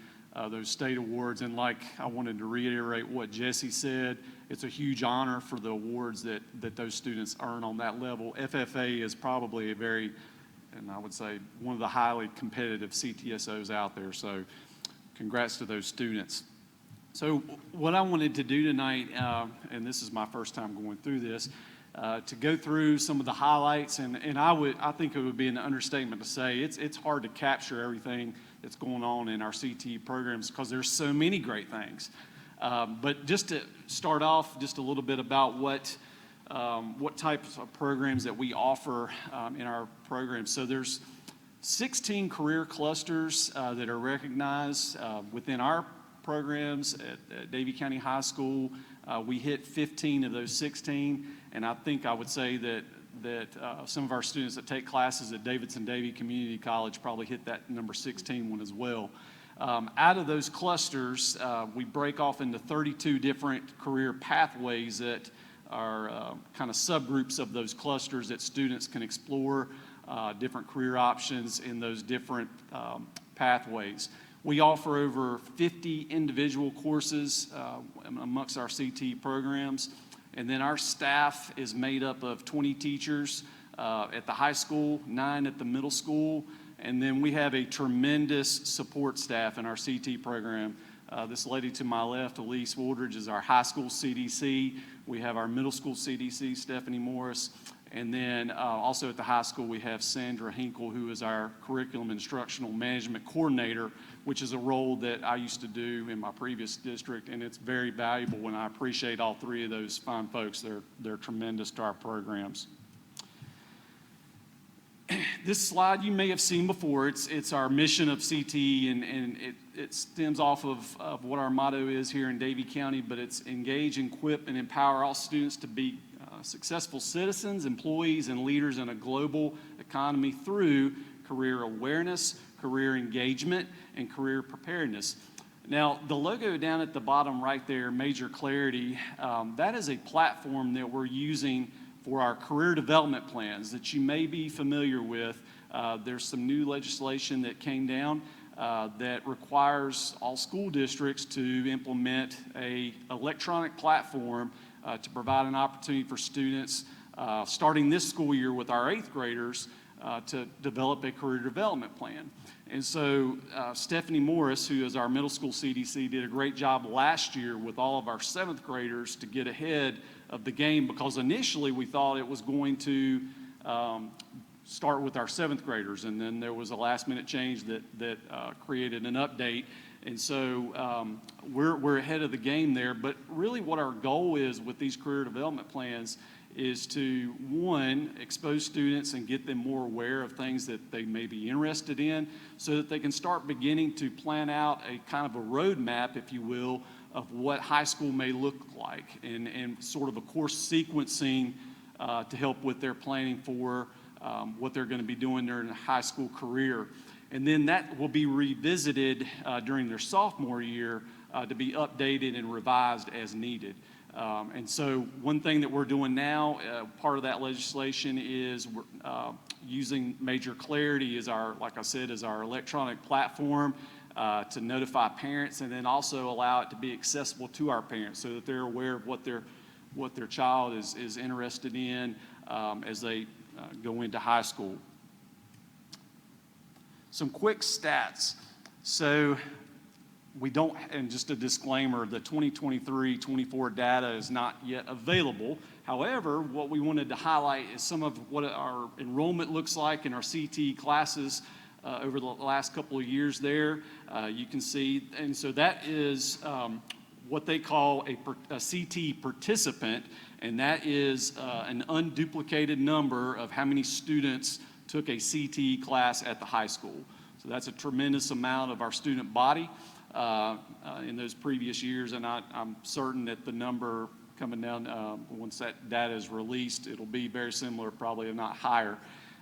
those state awards. And like I wanted to reiterate what Jesse said, it's a huge honor for the awards that those students earn on that level. FFA is probably a very, and I would say, one of the highly competitive CTSOs out there. So congrats to those students. So what I wanted to do tonight, and this is my first time going through this, to go through some of the highlights, and I think it would be an understatement to say it's hard to capture everything that's going on in our CTE programs because there's so many great things. But just to start off, just a little bit about what types of programs that we offer in our programs. So there's 16 career clusters that are recognized within our programs at Davie County High School. We hit 15 of those 16, and I think I would say that some of our students that take classes at Davidson-Davie Community College probably hit that number 16 one as well. Out of those clusters, we break off into 32 different career pathways that are kind of subgroups of those clusters that students can explore different career options in those different pathways. We offer over 50 individual courses amongst our CTE programs, and then our staff is made up of 20 teachers at the high school, 9 at the middle school, and then we have a tremendous support staff in our CTE program. This lady to my left, Elise Wooldridge, is our high school CDC. We have our middle school CDC, Stephanie Morris. And then also at the high school, we have Sandra Hinkle, who is our Curriculum Instructional Management Coordinator, which is a role that I used to do in my previous district, and it's very valuable, and I appreciate all 3 of those fine folks. They're tremendous to our programs. This slide you may have seen before. It's our mission of CTE, and it stems off of what our motto is here in Davie County, but it's engage, equip, and empower all students to be successful citizens, employees, and leaders in a global economy through career awareness, career engagement, and career preparedness. Now, the logo down at the bottom right there, Major Clarity, that is a platform that we're using for our career development plans that you may be familiar with. There's some new legislation that came down that requires all school districts to implement an electronic platform to provide an opportunity for students starting this school year with our 8th graders to develop a career development plan. And so Stephanie Morris, who is our middle school CDC, did a great job last year with all of our 7th graders to get ahead of the game, because initially we thought it was going to start with our 7th graders, and then there was a last minute change that created an update. And so we're ahead of the game there. But really what our goal is with these career development plans is to, one, expose students and get them more aware of things that they may be interested in, so that they can start beginning to plan out a kind of a roadmap, if you will, of what high school may look like, and sort of a course sequencing to help with their planning for what they're going to be doing during a high school career. And then that will be revisited during their sophomore year to be updated and revised as needed. And so one thing that we're doing now, part of that legislation, is we're using Major Clarity as our, like I said, as our electronic platform to notify parents, and then also allow it to be accessible to our parents so that they're aware of what their child is interested in as they go into high school. Some quick stats. So we don't, and just a disclaimer, the 2023-24 data is not yet available. However, what we wanted to highlight is some of what our enrollment looks like in our CTE classes over the last couple of years there. You can see, and so that is what they call a CTE participant, and that is an unduplicated number of how many students took a CTE class at the high school. So that's a tremendous amount of our student body in those previous years, and I'm certain that the number coming down, once that data is released, it'll be very similar, probably if not higher.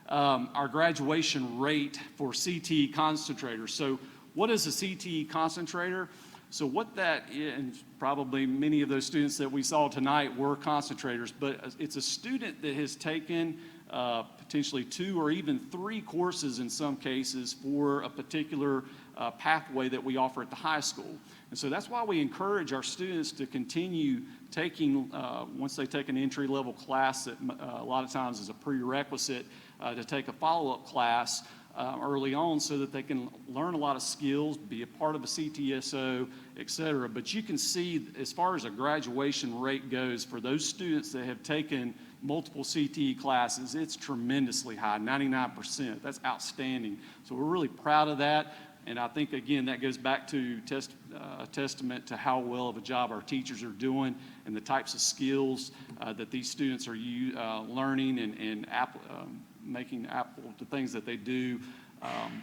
Our graduation rate for CTE concentrators. So what is a CTE concentrator? So what that is, and probably many of those students that we saw tonight were concentrators, but it's a student that has taken potentially 2 or even 3 courses in some cases for a particular pathway that we offer at the high school. And so that's why we encourage our students to continue taking, once they take an entry-level class that a lot of times is a prerequisite, to take a follow-up class early on so that they can learn a lot of skills, be a part of a CTSO, et cetera. But you can see as far as a graduation rate goes, for those students that have taken multiple CTE classes, it's tremendously high, 99%. That's outstanding. So we're really proud of that. And I think, again, that goes back to a testament to how well of a job our teachers are doing and the types of skills that these students are learning and making applicable to things that they do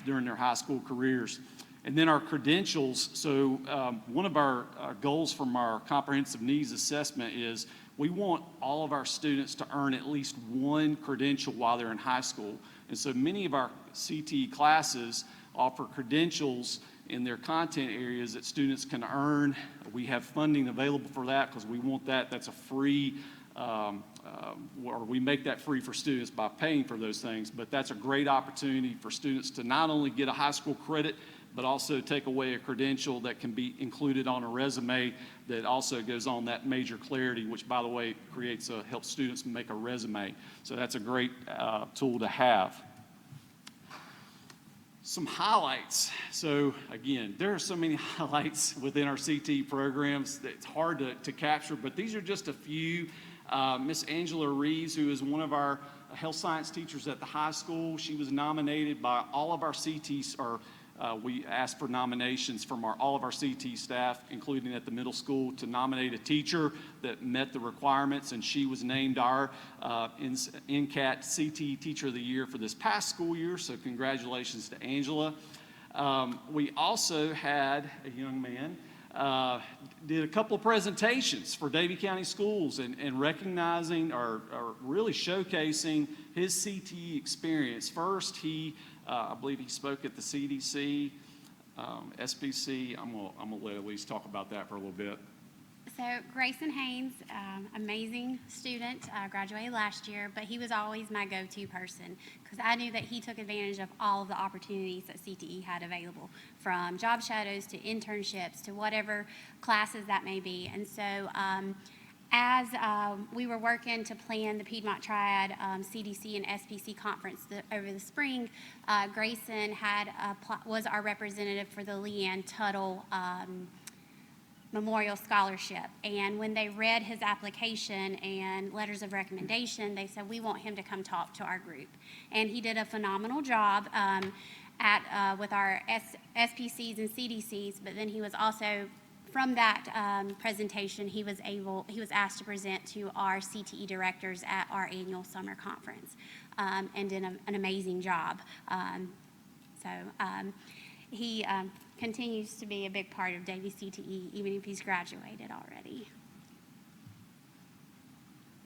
during their high school careers. And then our credentials. So one of our goals from our comprehensive needs assessment is we want all of our students to earn at least 1 credential while they're in high school. And so many of our CTE classes offer credentials in their content areas that students can earn. We have funding available for that because we want that. That's a free, or we make that free for students by paying for those things. But that's a great opportunity for students to not only get a high school credit, but also take away a credential that can be included on a resume that also goes on that major clarity, which, by the way, helps students make a resume. So that's a great tool to have. Some highlights. So again, there are so many highlights within our CTE programs that it's hard to capture, but these are just a few. Miss Angela Reeves, who is one of our health science teachers at the high school, she was nominated by all of our CTs, we asked for nominations from all of our CT staff, including at the middle school, to nominate a teacher that met the requirements, and she was named our NCAT CT Teacher of the Year for this past school year, so congratulations to Angela. We also had a young man did a couple of presentations for Davie County Schools and recognizing or really showcasing his CTE experience. First, I believe he spoke at the CDC, SBC. I'm gonna let Elise talk about that for a little bit.
So Grayson Haynes, amazing student, graduated last year, but he was always my go-to person because I knew that he took advantage of all of the opportunities that CTE had available, from job shadows to internships to whatever classes that may be. And so as we were working to plan the Piedmont Triad CDC and SPC conference over the spring, Grayson was our representative for the Leanne Tuttle Memorial Scholarship. And when they read his application and letters of recommendation, they said, we want him to come talk to our group. And he did a phenomenal job with our SPCs and CDCs, but then he was also, from that presentation, he was asked to present to our CTE directors at our annual summer conference, and did an amazing job. He continues to be a big part of Davie CTE, even if he's graduated already.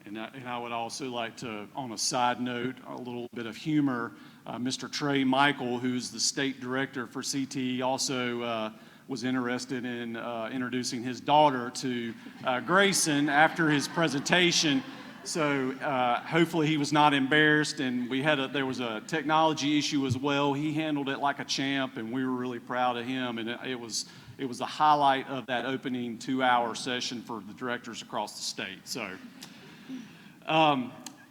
And I would also like to, on a side note, a little bit of humor. Mr. Trey Michael, who's the state director for CTE, also was interested in introducing his daughter to Grayson after his presentation. So hopefully he was not embarrassed, and there was a technology issue as well. He handled it like a champ, and we were really proud of him. And it was a highlight of that opening 2-hour session for the directors across the state. So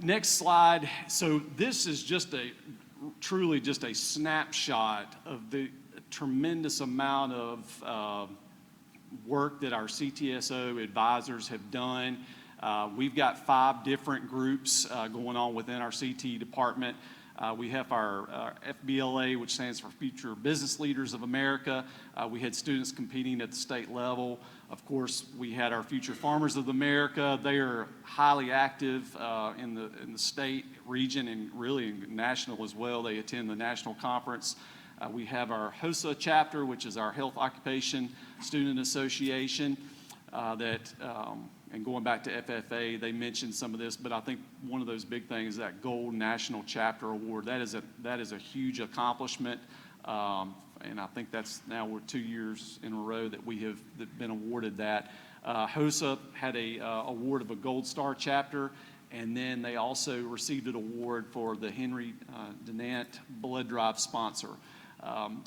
next slide. So this is truly just a snapshot of the tremendous amount of work that our CTSO advisors have done. We've got 5 different groups going on within our CT department. We have our FBLA, which stands for Future Business Leaders of America. We had students competing at the state level. Of course, we had our Future Farmers of America. They are highly active in the state, region, and really national as well. They attend the national conference. We have our HOSA chapter, which is our Health Occupation Student Association, and going back to FFA, they mentioned some of this, but I think one of those big things is that Gold National Chapter Award. That is a huge accomplishment, and I think we're 2 years in a row that we have been awarded that. HOSA had a award of a Gold Star chapter, And then they also received an award for the Henry Dunant Blood Drive sponsor.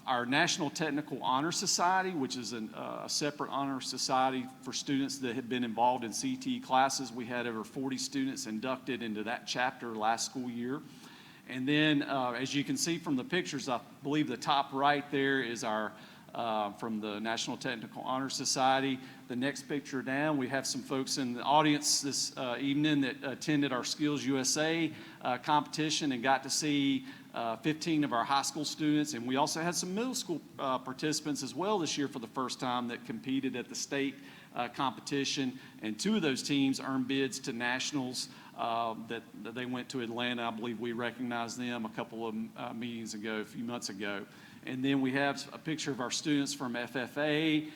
Our National Technical Honor Society, which is a separate honor society for students that have been involved in CTE classes, we had over 40 students inducted into that chapter last school year. And then, as you can see from the pictures, I believe the top right there is our from the National Technical Honor Society. The next picture down, we have some folks in the audience this evening that attended our Skills USA competition and got to see 15 of our high school students. And we also had some middle school participants as well this year for the first time that competed at the state competition. And 2 of those teams earned bids to nationals that they went to Atlanta. I believe we recognized them a couple of meetings ago, a few months ago. And then we have a picture of our students from FFA.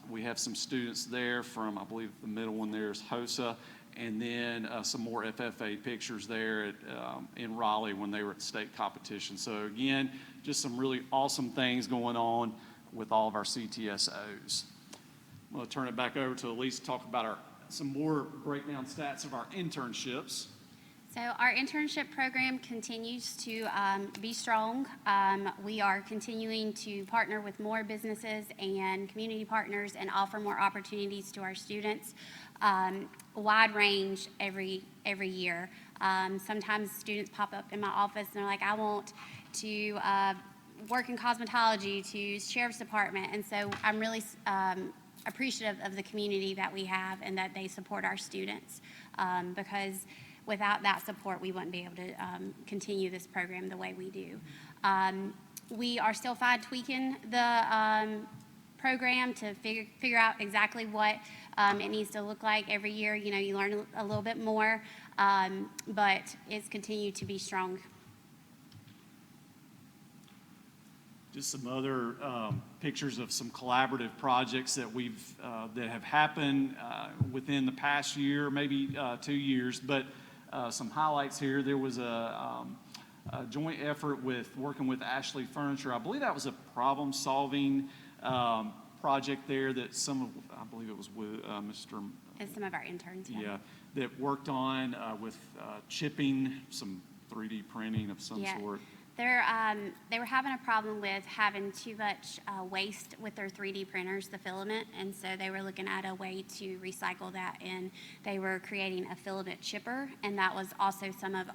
We have some students there from, I believe the middle one there is HOSA. And then some more FFA pictures there in Raleigh when they were at the state competition. So again, just some really awesome things going on with all of our CTSOs. I'm going to turn it back over to Elise to talk about some more breakdown stats of our internships.
So our internship program continues to be strong. We are continuing to partner with more businesses and community partners and offer more opportunities to our students. Wide range every year. Sometimes students pop up in my office and they're like, I want to work in cosmetology, to sheriff's department. And so I'm really appreciative of the community that we have and that they support our students, because without that support, we wouldn't be able to continue this program the way we do. We are still fine-tweaking the program to figure out exactly what it needs to look like every year. You know, you learn a little bit more, but it's continued to be strong.
Just some other pictures of some collaborative projects that that have happened within the past year, maybe 2 years. But some highlights here. There was a joint effort working with Ashley Furniture. I believe that was a problem-solving project there that I believe it was with Mr.
And some of our interns.
Yeah, that worked on with chipping, some 3D printing of some sort.
They were having a problem with having too much waste with their 3D printers, the filament, and so they were looking at a way to recycle that, and they were creating a filament chipper, and that was also some of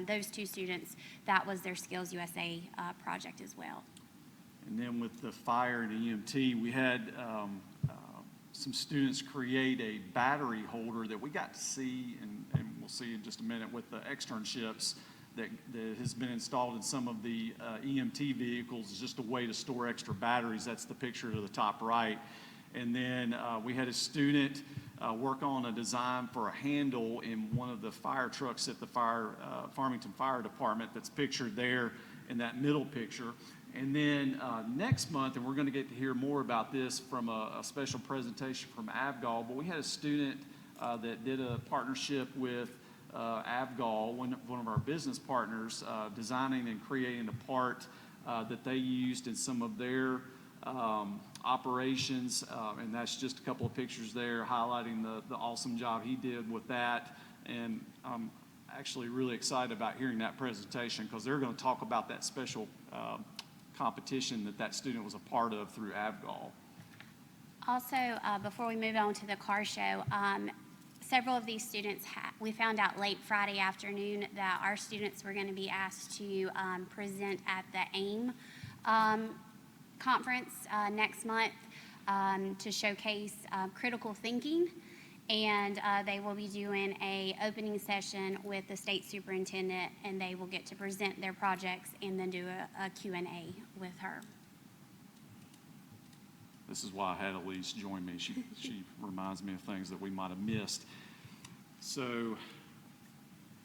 those 2 students, that was their Skills USA project as well.
And then with the fire and EMT, we had some students create a battery holder that we got to see, and we'll see in just a minute with the externships, that has been installed in some of the EMT vehicles. It's just a way to store extra batteries. That's the picture to the top right. And then we had a student work on a design for a handle in one of the fire trucks at the Farmington Fire Department that's pictured there in that middle picture. And then next month, and we're going to get to hear more about this from a special presentation from AVGAL, but we had a student that did a partnership with AVGAL, one of our business partners, designing and creating a part that they used in some of their operations, and that's just a couple of pictures there highlighting the awesome job he did with that. And I'm actually really excited about hearing that presentation because they're going to talk about that special competition that student was a part of through AVGAL.
Also, before we move on to the car show, several of these students, we found out late Friday afternoon that our students were going to be asked to present at the AIM conference next month to showcase critical thinking. And they will be doing an opening session with the state superintendent, and they will get to present their projects and then do a Q&A with her.
This is why I had Elise join me. She reminds me of things that we might have missed. So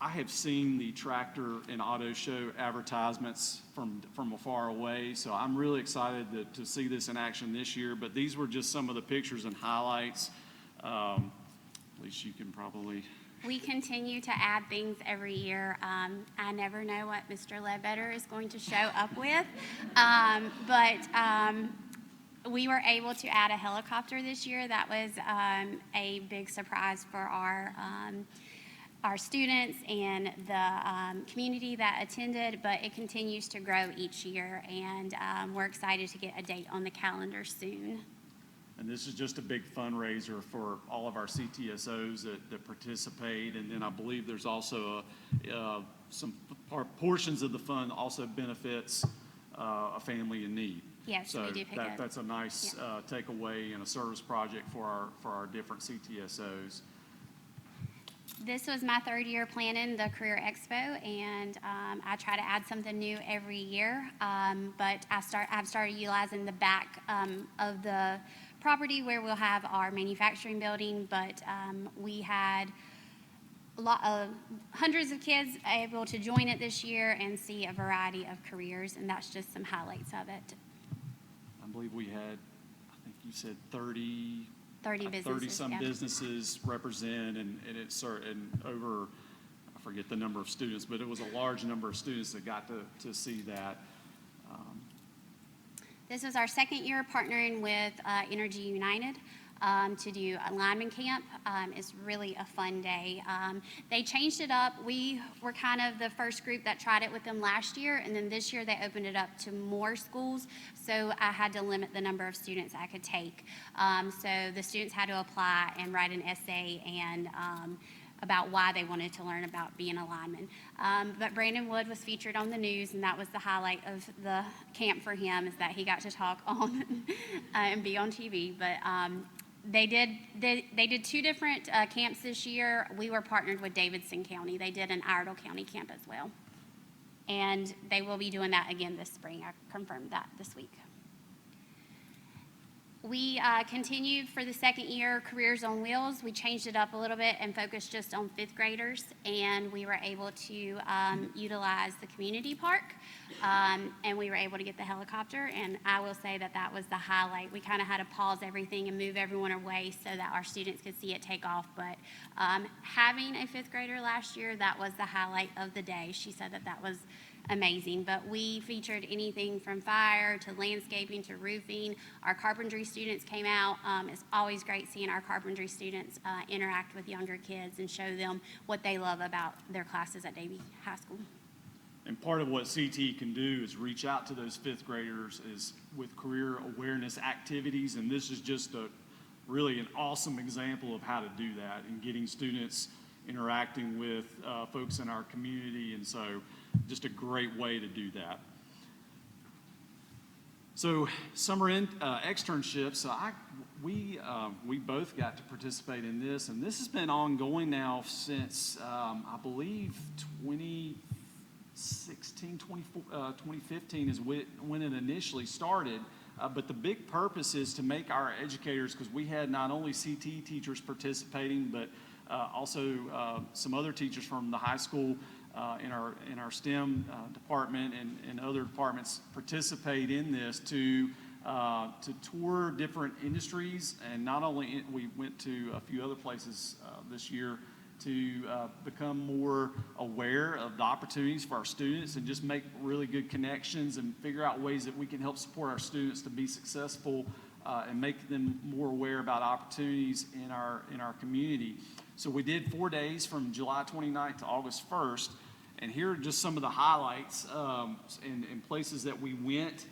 I have seen the tractor and auto show advertisements from afar away, so I'm really excited to see this in action this year. But these were just some of the pictures and highlights. At least you can probably...
We continue to add things every year. I never know what Mr. Ledbetter is going to show up with, but we were able to add a helicopter this year. That was a big surprise for our our students and the community that attended, but it continues to grow each year, and we're excited to get a date on the calendar soon.
And this is just a big fundraiser for all of our CTSOs that participate. And then I believe there's also some portions of the fund also benefits a family in need.
Yes,
so
we do pick up.
that's a nice takeaway and a service project for our different CTSOs.
This was my third year planning the Career Expo, and I try to add something new every year. But I've started utilizing the back of the property where we'll have our manufacturing building. But we had hundreds of kids able to join it this year and see a variety of careers, and that's just some highlights of it.
I believe we had, I think you said 30
businesses,
some
yeah.
businesses represent, and over, I forget the number of students, but it was a large number of students that got to see that.
This was our second year partnering with Energy United to do a lineman camp. It's really a fun day. They changed it up. We were kind of the first group that tried it with them last year, and then this year they opened it up to more schools, so I had to limit the number of students I could take. So the students had to apply and write an essay and about why they wanted to learn about being a lineman. But Brandon Wood was featured on the news, and that was the highlight of the camp for him, is that he got to talk on and be on TV. But they did two different camps this year. We were partnered with Davidson County. They did an Iredell County camp as well. And they will be doing that again this spring. I confirmed that this week. We continued for the second year Careers on Wheels. We changed it up a little bit and focused just on fifth graders, and we were able to utilize the community park, and we were able to get the helicopter, and I will say that that was the highlight. We kind of had to pause everything and move everyone away so that our students could see it take off, but having a fifth grader last year, that was the highlight of the day. She said that that was amazing, but we featured anything from fire to landscaping to roofing. Our carpentry students came out. It's always great seeing our carpentry students interact with younger kids and show them what they love about their classes at Davie High School.
And part of what CT can do is reach out to those fifth graders is with career awareness activities, and this is just really an awesome example of how to do that and getting students interacting with folks in our community, and so just a great way to do that. So summer externships, we both got to participate in this, and this has been ongoing now since I believe 2015 is when it initially started. But the big purpose is to make our educators, because we had not only CT teachers participating, but also some other teachers from the high school in our STEM department and other departments participate in this to tour different industries. And not only we went to a few other places this year to become more aware of the opportunities for our students and just make really good connections and figure out ways that we can help support our students to be successful and make them more aware about opportunities in our community. So we did 4 days from July 29th to August 1st, and here are just some of the highlights and places that we went.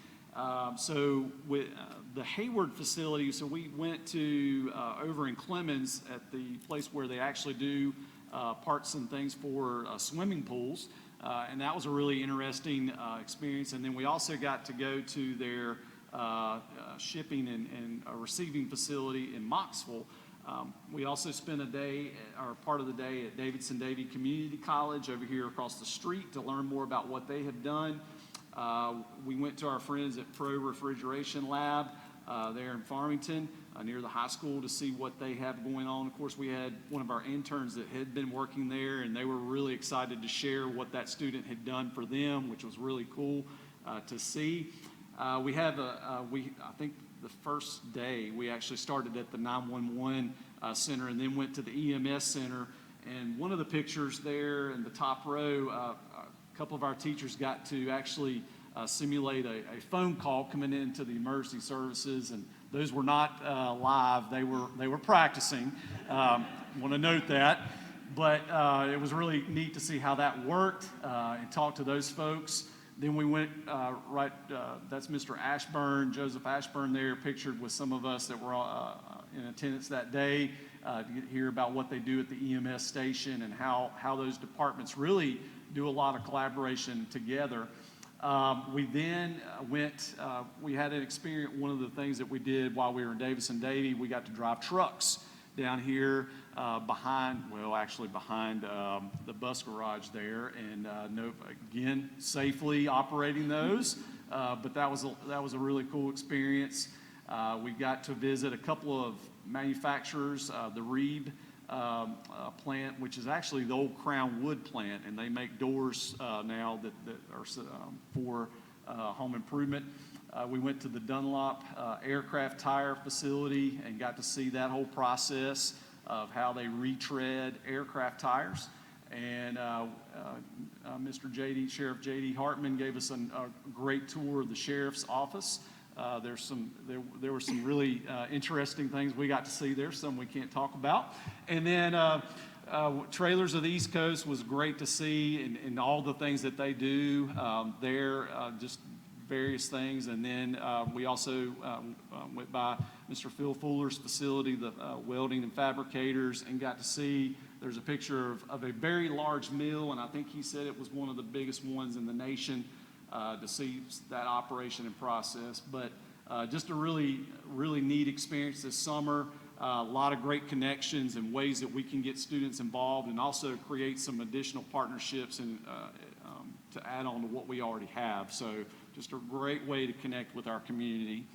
So with the Hayward facility, so we went to over in Clemens at the place where they actually do parts and things for swimming pools, and that was a really interesting experience. And then we also got to go to their shipping and receiving facility in Moxville. We also spent a day, or part of the day, at Davidson-Davie Community College over here across the street to learn more about what they have done. We went to our friends at Pro Refrigeration Lab there in Farmington near the high school to see what they have going on. Of course, we had one of our interns that had been working there, and they were really excited to share what that student had done for them, which was really cool to see. We have I think the first day we actually started at the 911 center and then went to the EMS center. And one of the pictures there in the top row, a couple of our teachers got to actually simulate a phone call coming into the emergency services, and those were not live. They were practicing. Want to note that. But it was really neat to see how that worked and talk to those folks. Then we went that's Mr. Ashburn, Joseph Ashburn there, pictured with some of us that were in attendance that day to hear about what they do at the EMS station and how those departments really do a lot of collaboration together. We then we had an experience, one of the things that we did while we were in Davis-and-Davie, we got to drive trucks down here behind the bus garage there, and again, safely operating those. But that was a really cool experience. We got to visit a couple of manufacturers, the Reeb plant, which is actually the old Crown Wood plant, and they make doors now that are for home improvement. We went to the Dunlop aircraft tire facility and got to see that whole process of how they retread aircraft tires. And Sheriff J.D. Hartman gave us a great tour of the sheriff's office. There were some really interesting things we got to see there, some we can't talk about. And then Trailers of the East Coast was great to see, and all the things that they do there, just various things. And then we also went by Mr. Phil Fuller's facility, the welding and fabricators, and got to see, there's a picture of a very large mill, and I think he said it was one of the biggest ones in the nation, to see that operation and process. But just a really, really neat experience this summer. A lot of great connections and ways that we can get students involved, and also create some additional partnerships and to add on to what we already have. So just a great way to connect with our community.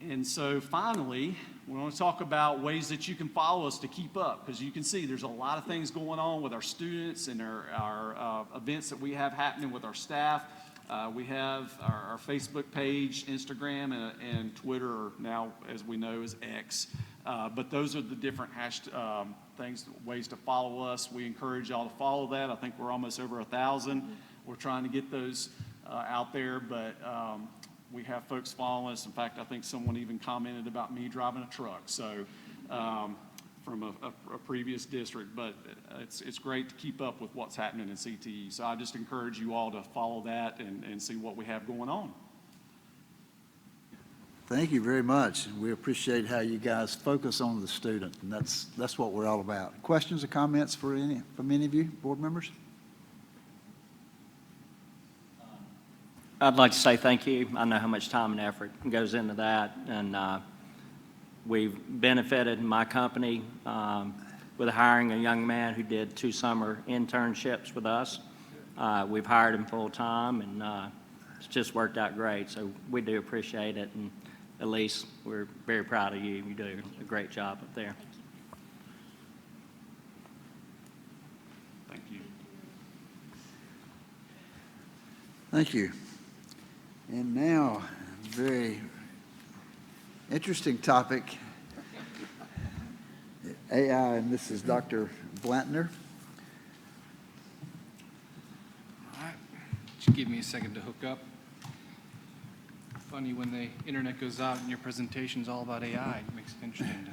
And so finally, we want to talk about ways that you can follow us to keep up, because you can see there's a lot of things going on with our students and our events that we have happening with our staff. We have our Facebook page, Instagram, and Twitter, or now, as we know, is X. But those are the different ways to follow us. We encourage y'all to follow that. I think we're almost over 1,000. We're trying to get those out there, but we have folks following us. In fact, I think someone even commented about me driving a truck, so from a previous district. But it's great to keep up with what's happening in CTE. So I just encourage you all to follow that and see what we have going on.
Thank you very much. We appreciate how you guys focus on the student, and that's what we're all about. Questions or comments from any of you, board members?
I'd like to say thank you. I know how much time and effort goes into that, and we've benefited in my company with hiring a young man who did 2 summer internships with us. We've hired him full-time, and it's just worked out great, so we do appreciate it. And Elise, we're very proud of you. You do a great job up there.
Thank you.
Thank you. And now, very interesting topic, AI, and this is Dr. Blantner.
All right, just give me a second to hook up. Funny when the internet goes out and your presentation's all about AI, it makes it interesting.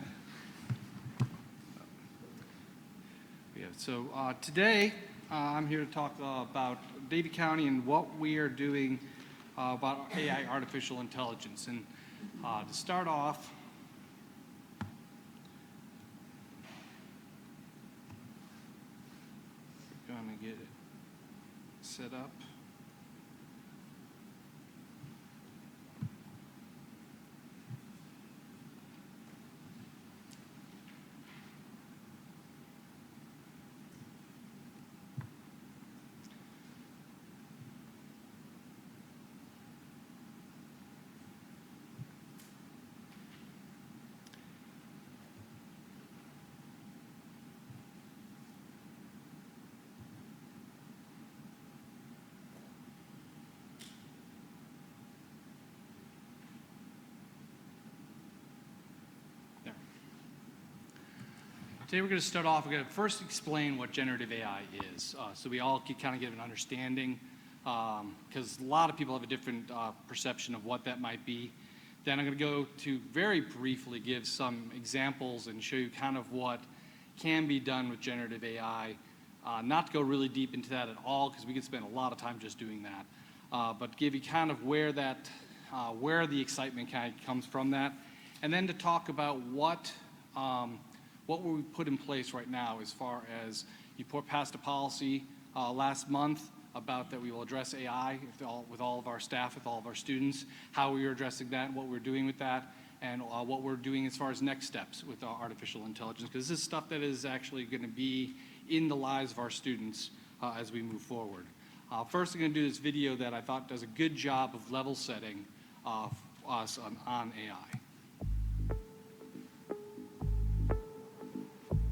Yeah, so today I'm here to talk about Davie County and what we are doing about AI, artificial intelligence. And to start off, we're going to get it set up. Today we're going to start off, we're going to first explain what generative AI is, so we all can kind of get an understanding, because a lot of people have a different perception of what that might be. Then I'm going to go to very briefly give some examples and show you kind of what can be done with generative AI. Not to go really deep into that at all, because we could spend a lot of time just doing that, but give you kind of where the excitement kind of comes from that, and then to talk about what we put in place right now as far as you passed a policy last month about that we will address AI with all of our staff, with all of our students, how we are addressing that, what we're doing with that, and what we're doing as far as next steps with artificial intelligence, because this is stuff that is actually going to be in the lives of our students as we move forward. First, I'm going to do this video that I thought does a good job of level setting us on AI.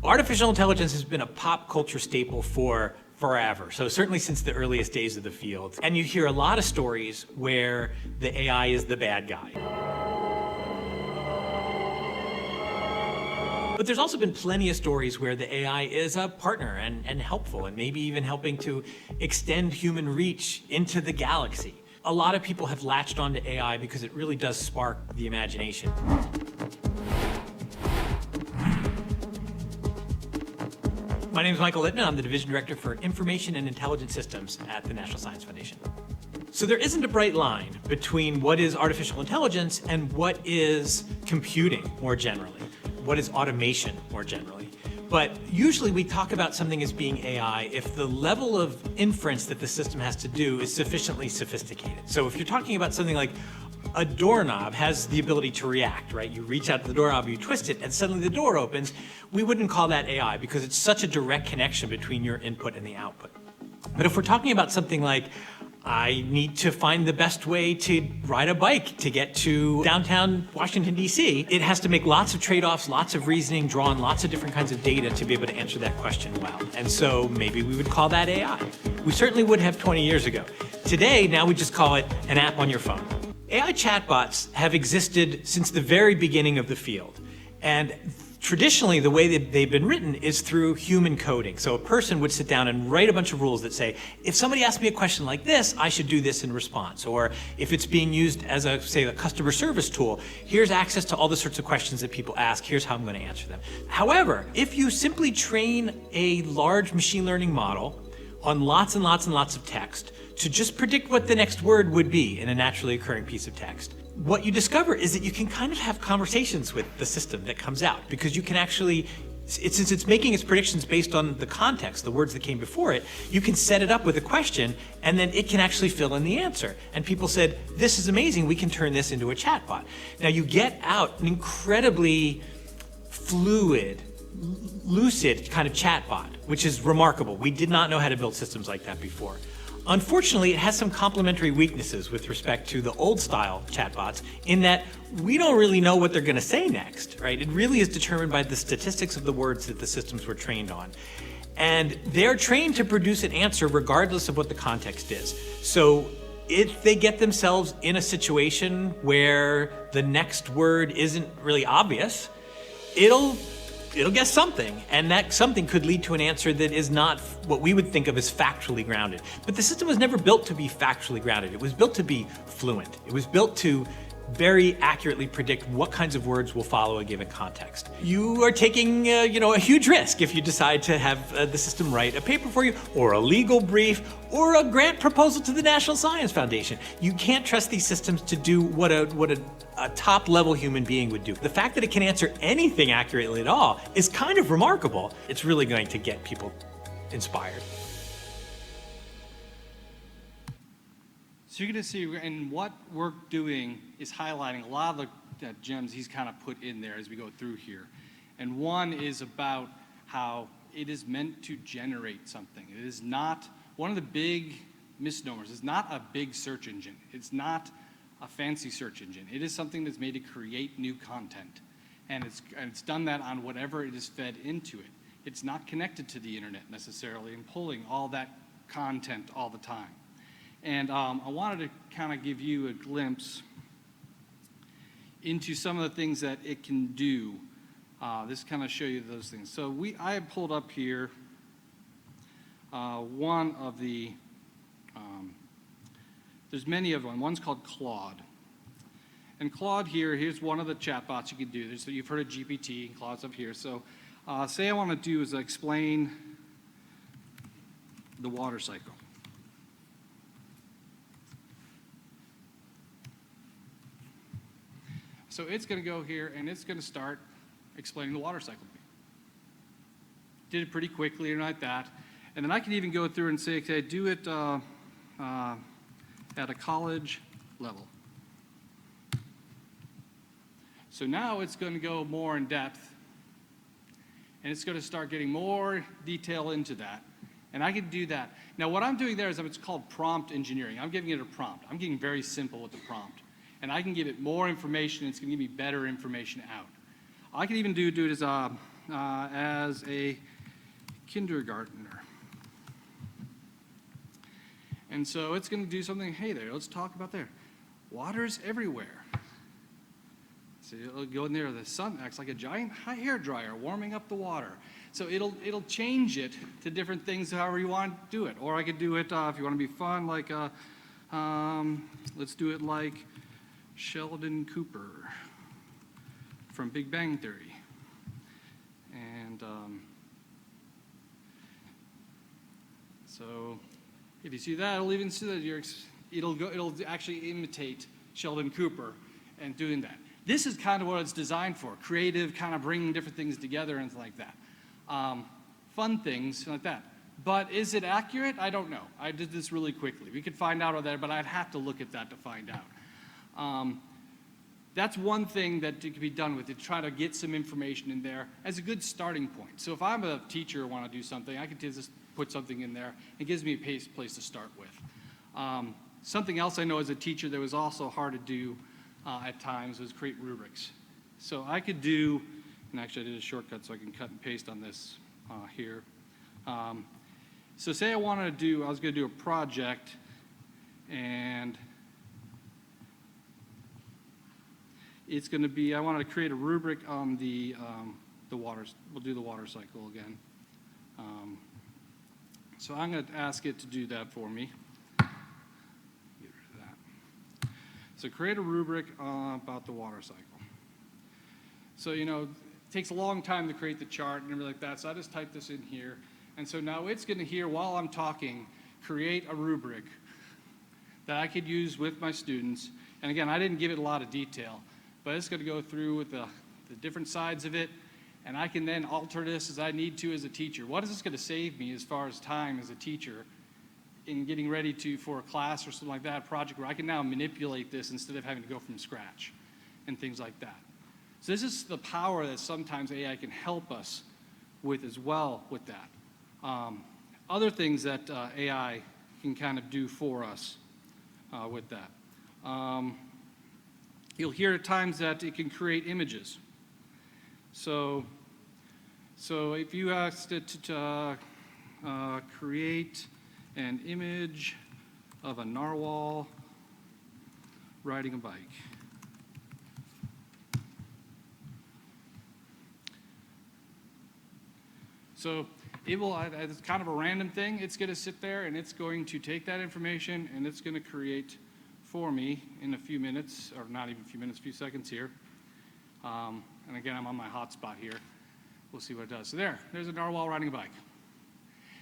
Artificial intelligence has been a pop culture staple for forever, so certainly since the earliest days of the field. And you hear a lot of stories where the AI is the bad guy. But there's also been plenty of stories where the AI is a partner and helpful, and maybe even helping to extend human reach into the galaxy. A lot of people have latched onto AI because it really does spark the imagination. My name is Michael Littman. I'm the Division Director for Information and Intelligence Systems at the National Science Foundation. So there isn't a bright line between what is artificial intelligence and what is computing more generally, what is automation more generally. But usually we talk about something as being AI if the level of inference that the system has to do is sufficiently sophisticated. So if you're talking about something like a doorknob has the ability to react, right? You reach out to the doorknob, you twist it, and suddenly the door opens. We wouldn't call that AI because it's such a direct connection between your input and the output. But if we're talking about something like, I need to find the best way to ride a bike to get to downtown Washington, D.C., it has to make lots of trade-offs, lots of reasoning, draw on lots of different kinds of data to be able to answer that question well. And so maybe we would call that AI. We certainly would have 20 years ago. Today, now we just call it an app on your phone. AI chatbots have existed since the very beginning of the field. And traditionally, the way that they've been written is through human coding. So a person would sit down and write a bunch of rules that say, if somebody asks me a question like this, I should do this in response. Or if it's being used as a, say, a customer service tool, here's access to all the sorts of questions that people ask, here's how I'm going to answer them. However, if you simply train a large machine learning model on lots and lots and lots of text to just predict what the next word would be in a naturally occurring piece of text, what you discover is that you can kind of have conversations with the system that comes out, because you can actually, since it's making its predictions based on the context, the words that came before it, you can set it up with a question and then it can actually fill in the answer. And people said, this is amazing, we can turn this into a chatbot. Now you get out an incredibly fluid, lucid kind of chatbot, which is remarkable. We did not know how to build systems like that before. Unfortunately, it has some complementary weaknesses with respect to the old style chatbots in that we don't really know what they're going to say next, right? It really is determined by the statistics of the words that the systems were trained on. And they're trained to produce an answer regardless of what the context is. So if they get themselves in a situation where the next word isn't really obvious, it'll guess something, and that something could lead to an answer that is not what we would think of as factually grounded. But the system was never built to be factually grounded. It was built to be fluent. It was built to very accurately predict what kinds of words will follow a given context. You are taking a huge risk if you decide to have the system write a paper for you, or a legal brief, or a grant proposal to the National Science Foundation. You can't trust these systems to do what a top-level human being would do. The fact that it can answer anything accurately at all is kind of remarkable. It's really going to get people inspired.
So you're going to see, and what we're doing is highlighting a lot of the gems he's kind of put in there as we go through here. And one is about how it is meant to generate something. It is not, one of the big misnomers, it's not a big search engine. It's not a fancy search engine. It is something that's made to create new content. And it's done that on whatever it is fed into it. It's not connected to the internet necessarily and pulling all that content all the time. And I wanted to kind of give you a glimpse into some of the things that it can do. This kind of show you those things. So I have pulled up here one of the, there's many of them. One's called Claude. And Claude here's one of the chatbots you can do. So you've heard of GPT, and Claude's up here. So Say I want to do is explain the water cycle. So it's going to go here and it's going to start explaining the water cycle. Did it pretty quickly and like that. And then I can even go through and say, okay, do it at a college level. So now it's going to go more in depth, and it's going to start getting more detail into that. And I can do that. Now what I'm doing there is it's called prompt engineering. I'm giving it a prompt. I'm getting very simple with the prompt. And I can give it more information, and it's going to give me better information out. I can even do it as a kindergartner. And so it's going to do something, hey there, let's talk about there. Water's everywhere. So it'll go in there, the sun acts like a giant hair dryer warming up the water. So it'll change it to different things however you want to do it. Or I could do it, if you want to be fun, like, let's do it like Sheldon Cooper from Big Bang Theory. And so if you see that, it'll even see that it'll actually imitate Sheldon Cooper and doing that. This is kind of what it's designed for, creative, kind of bringing different things together and like that. Fun things like that. But is it accurate? I don't know. I did this really quickly. We could find out of that, but I'd have to look at that to find out. That's one thing that could be done with it, try to get some information in there as a good starting point. So if I'm a teacher and want to do something, I could just put something in there. It gives me a place to start with. Something else I know as a teacher that was also hard to do at times was create rubrics. So I could do, and actually I did a shortcut so I can cut and paste on this here. So say I was going to do a project, and it's going to be, I wanted to create a rubric on the waters. We'll do the water cycle again. So I'm going to ask it to do that for me. Get rid of that. So create a rubric about the water cycle. So, you know, it takes a long time to create the chart and everything like that. So I just type this in here. And so now it's going to hear, while I'm talking, create a rubric that I could use with my students. And again, I didn't give it a lot of detail, but it's going to go through with the different sides of it. And I can then alter this as I need to as a teacher. What is this going to save me as far as time as a teacher in getting ready for a class or something like that, a project where I can now manipulate this instead of having to go from scratch and things like that. So this is the power that sometimes AI can help us with as well with that. Other things that AI can kind of do for us with that. You'll hear at times that it can create images. So if you asked it to create an image of a narwhal riding a bike. So it will, it's kind of a random thing. It's going to sit there and it's going to take that information and it's going to create for me in a few minutes, or not even a few minutes, a few seconds here. And again, I'm on my hotspot here. We'll see what it does. So there's a narwhal riding a bike.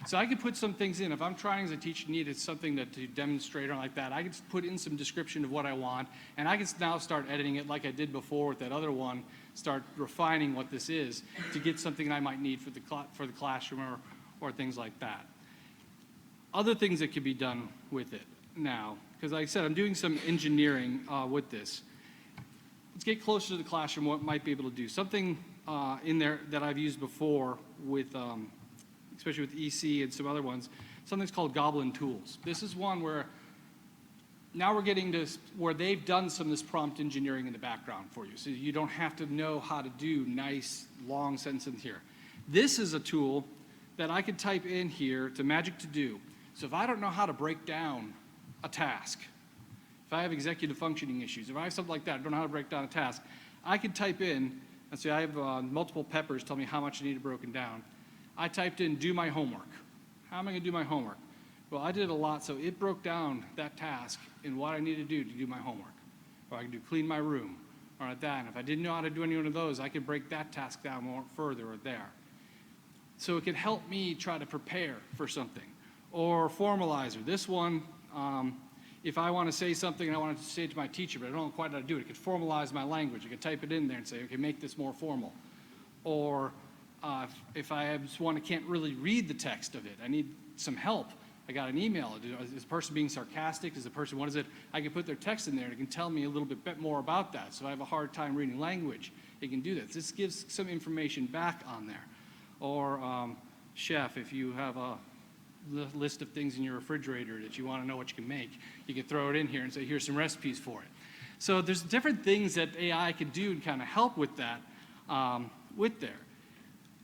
So I could put some things in. If I'm trying as a teacher, needed something to demonstrate or like that, I could just put in some description of what I want, and I can now start editing it like I did before with that other one, start refining what this is to get something I might need for the classroom or things like that. Other things that could be done with it now, because like I said, I'm doing some engineering with this. Let's get closer to the classroom, what might be able to do. Something in there that I've used before with, especially with EC and some other ones, something's called Goblin Tools. This is one where now we're getting to where they've done some of this prompt engineering in the background for you. So you don't have to know how to do nice, long sentences here. This is a tool that I could type in here to Magic To Do. So if I don't know how to break down a task, if I have executive functioning issues, if I have something like that, I don't know how to break down a task, I could type in, and say I have multiple peppers tell me how much I need it broken down. I typed in do my homework. How am I going to do my homework? Well, I did it a lot, so it broke down that task and what I need to do my homework. Or I can do clean my room, or like that. And if I didn't know how to do any one of those, I could break that task down more further or there. So it can help me try to prepare for something. Or formalizer. This one, if I want to say something and I want to say it to my teacher, but I don't know quite how to do it, it could formalize my language. I could type it in there and say, okay, make this more formal. Or if I just can't really read the text of it, I need some help. I got an email. Is the person being sarcastic? Is the person, what is it? I can put their text in there and it can tell me a little bit more about that. So if I have a hard time reading language, it can do that. This gives some information back on there. Or chef, if you have a list of things in your refrigerator that you want to know what you can make, you can throw it in here and say, here's some recipes for it. So there's different things that AI can do and kind of help with that with there.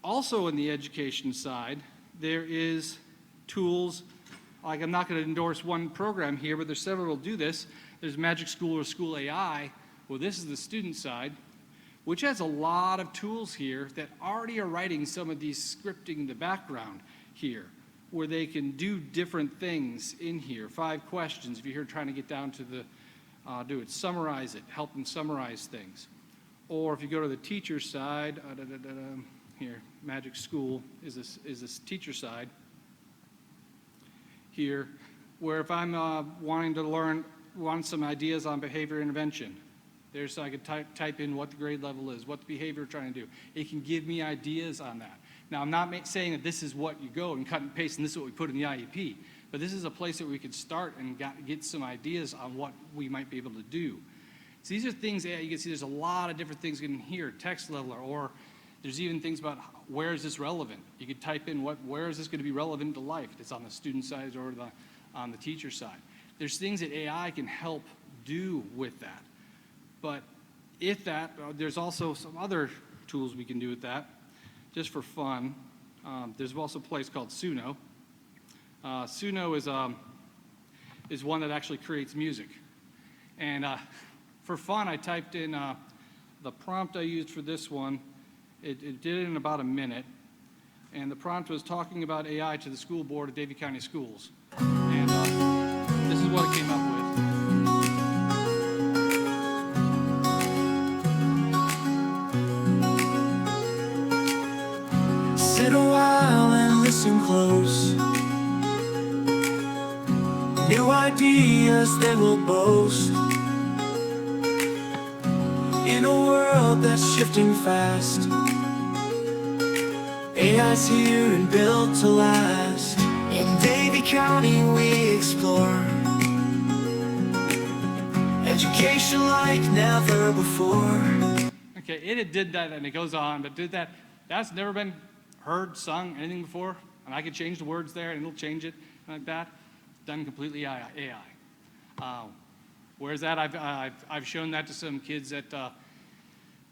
Also in the education side, there is tools, like I'm not going to endorse one program here, but there's several that do this. There's Magic School or School AI. Well, this is the student side, which has a lot of tools here that already are writing some of these scripting in the background here, where they can do different things in here. 5 questions, if you're here trying to get down to the, summarize it, help them summarize things. Or if you go to the teacher side, here, Magic School is this teacher side here, where if I'm wanting to want some ideas on behavior intervention, so I could type in what the grade level is, what the behavior we're trying to do. It can give me ideas on that. Now, I'm not saying that this is what you go and cut and paste and this is what we put in the IEP, but this is a place that we could start and get some ideas on what we might be able to do. So these are things that you can see there's a lot of different things in here, text level, or there's even things about where is this relevant. You could type in where is this going to be relevant to life. It's on the student side or on the teacher side. There's things that AI can help do with that. But there's also some other tools we can do with that, just for fun. There's also a place called Suno. Suno is one that actually creates music. And for fun, I typed in the prompt I used for this one. It did it in about a minute. And the prompt was talking about AI to the school board of Davie County Schools. And this is what it came up with.
Sit a while and listen close. New ideas they will boast. In a world that's shifting fast, AI's here and built to last. In Davie County we explore education like never before.
Okay, it did that and it goes on, but that's never been heard, sung, anything before, and I could change the words there and it'll change it like that. Done completely AI. Whereas that, I've shown that to some kids that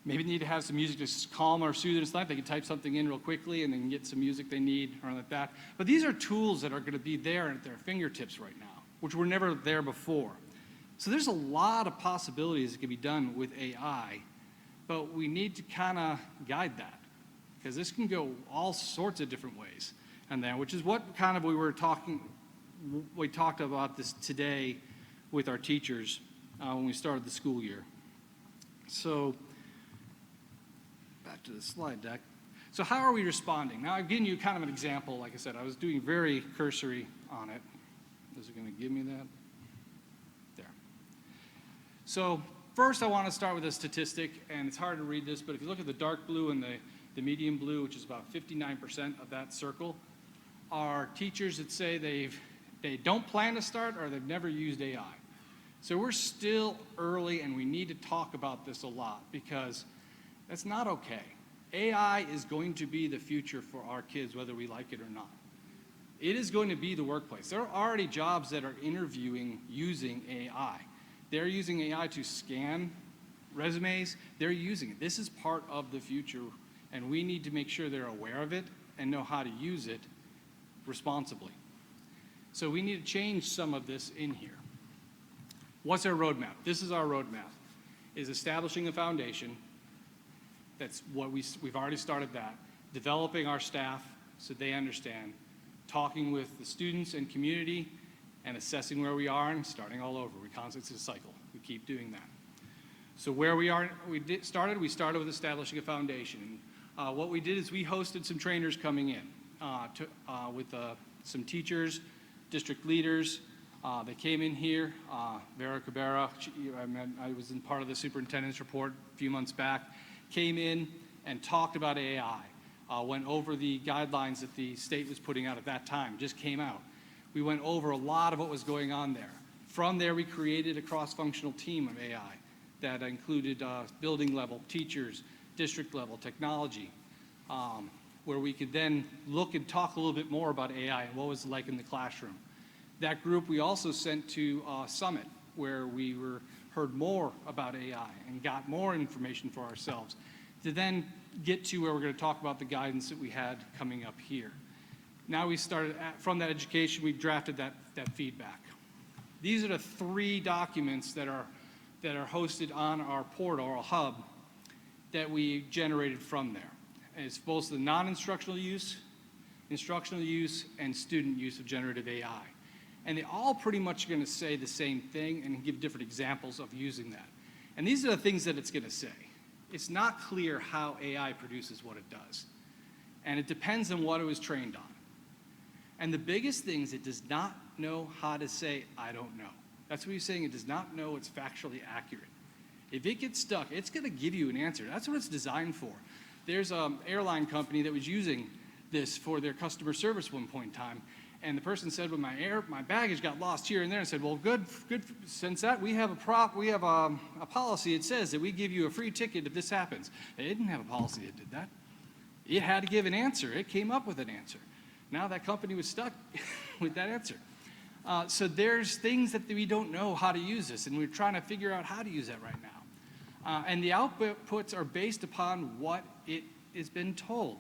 maybe need to have some music to calm or soothe their sleep. They can type something in real quickly and they can get some music they need or like that. But these are tools that are going to be there at their fingertips right now, which were never there before. So there's a lot of possibilities that can be done with AI, but we need to kind of guide that, because this can go all sorts of different ways. And then, which is what kind of we talked about this today with our teachers when we started the school year. So back to the slide deck. So how are we responding? Now I've given you kind of an example. Like I said, I was doing very cursory on it. Is it going to give me that? There. So first I want to start with a statistic, and it's hard to read this, but if you look at the dark blue and the medium blue, which is about 59% of that circle, are teachers that say they don't plan to start or they've never used AI. So we're still early and we need to talk about this a lot, because that's not okay. AI is going to be the future for our kids, whether we like it or not. It is going to be the workplace. There are already jobs that are interviewing using AI. They're using AI to scan resumes. They're using it. This is part of the future, and we need to make sure they're aware of it and know how to use it responsibly. So we need to change some of this in here. What's our roadmap? This is our roadmap, is establishing a foundation. That's what we've already started that. Developing our staff so they understand, talking with the students and community, and assessing where we are and starting all over. It's a cycle. We keep doing that. So where we started with establishing a foundation. what we did is we hosted some trainers coming in with some teachers, district leaders. They came in here. Vera Cabrera, I was in part of the superintendent's report a few months back, came in and talked about AI. Went over the guidelines that the state was putting out at that time, just came out. We went over a lot of what was going on there. From there, we created a cross-functional team of AI that included building level, teachers, district level, technology, where we could then look and talk a little bit more about AI and what it was like in the classroom. That group we also sent to Summit, where we heard more about AI and got more information for ourselves, to then get to where we're going to talk about the guidance that we had coming up here. Now we started, from that education, we drafted that feedback. These are the 3 documents that are hosted on our portal, or hub, that we generated from there. And it's both the non-instructional use, instructional use, and student use of generative AI. And they all pretty much are going to say the same thing and give different examples of using that. And these are the things that it's going to say. It's not clear how AI produces what it does. And it depends on what it was trained on. And the biggest thing is it does not know how to say, I don't know. That's what he's saying. It does not know it's factually accurate. If it gets stuck, it's going to give you an answer. That's what it's designed for. There's an airline company that was using this for their customer service at one point in time. And the person said, well, my baggage got lost here and there. And said, well, good. Since that, we have a policy. It says that we give you a free ticket if this happens. They didn't have a policy that did that. It had to give an answer. It came up with an answer. Now that company was stuck with that answer. So there's things that we don't know how to use this, and we're trying to figure out how to use that right now. And the outputs are based upon what it has been told.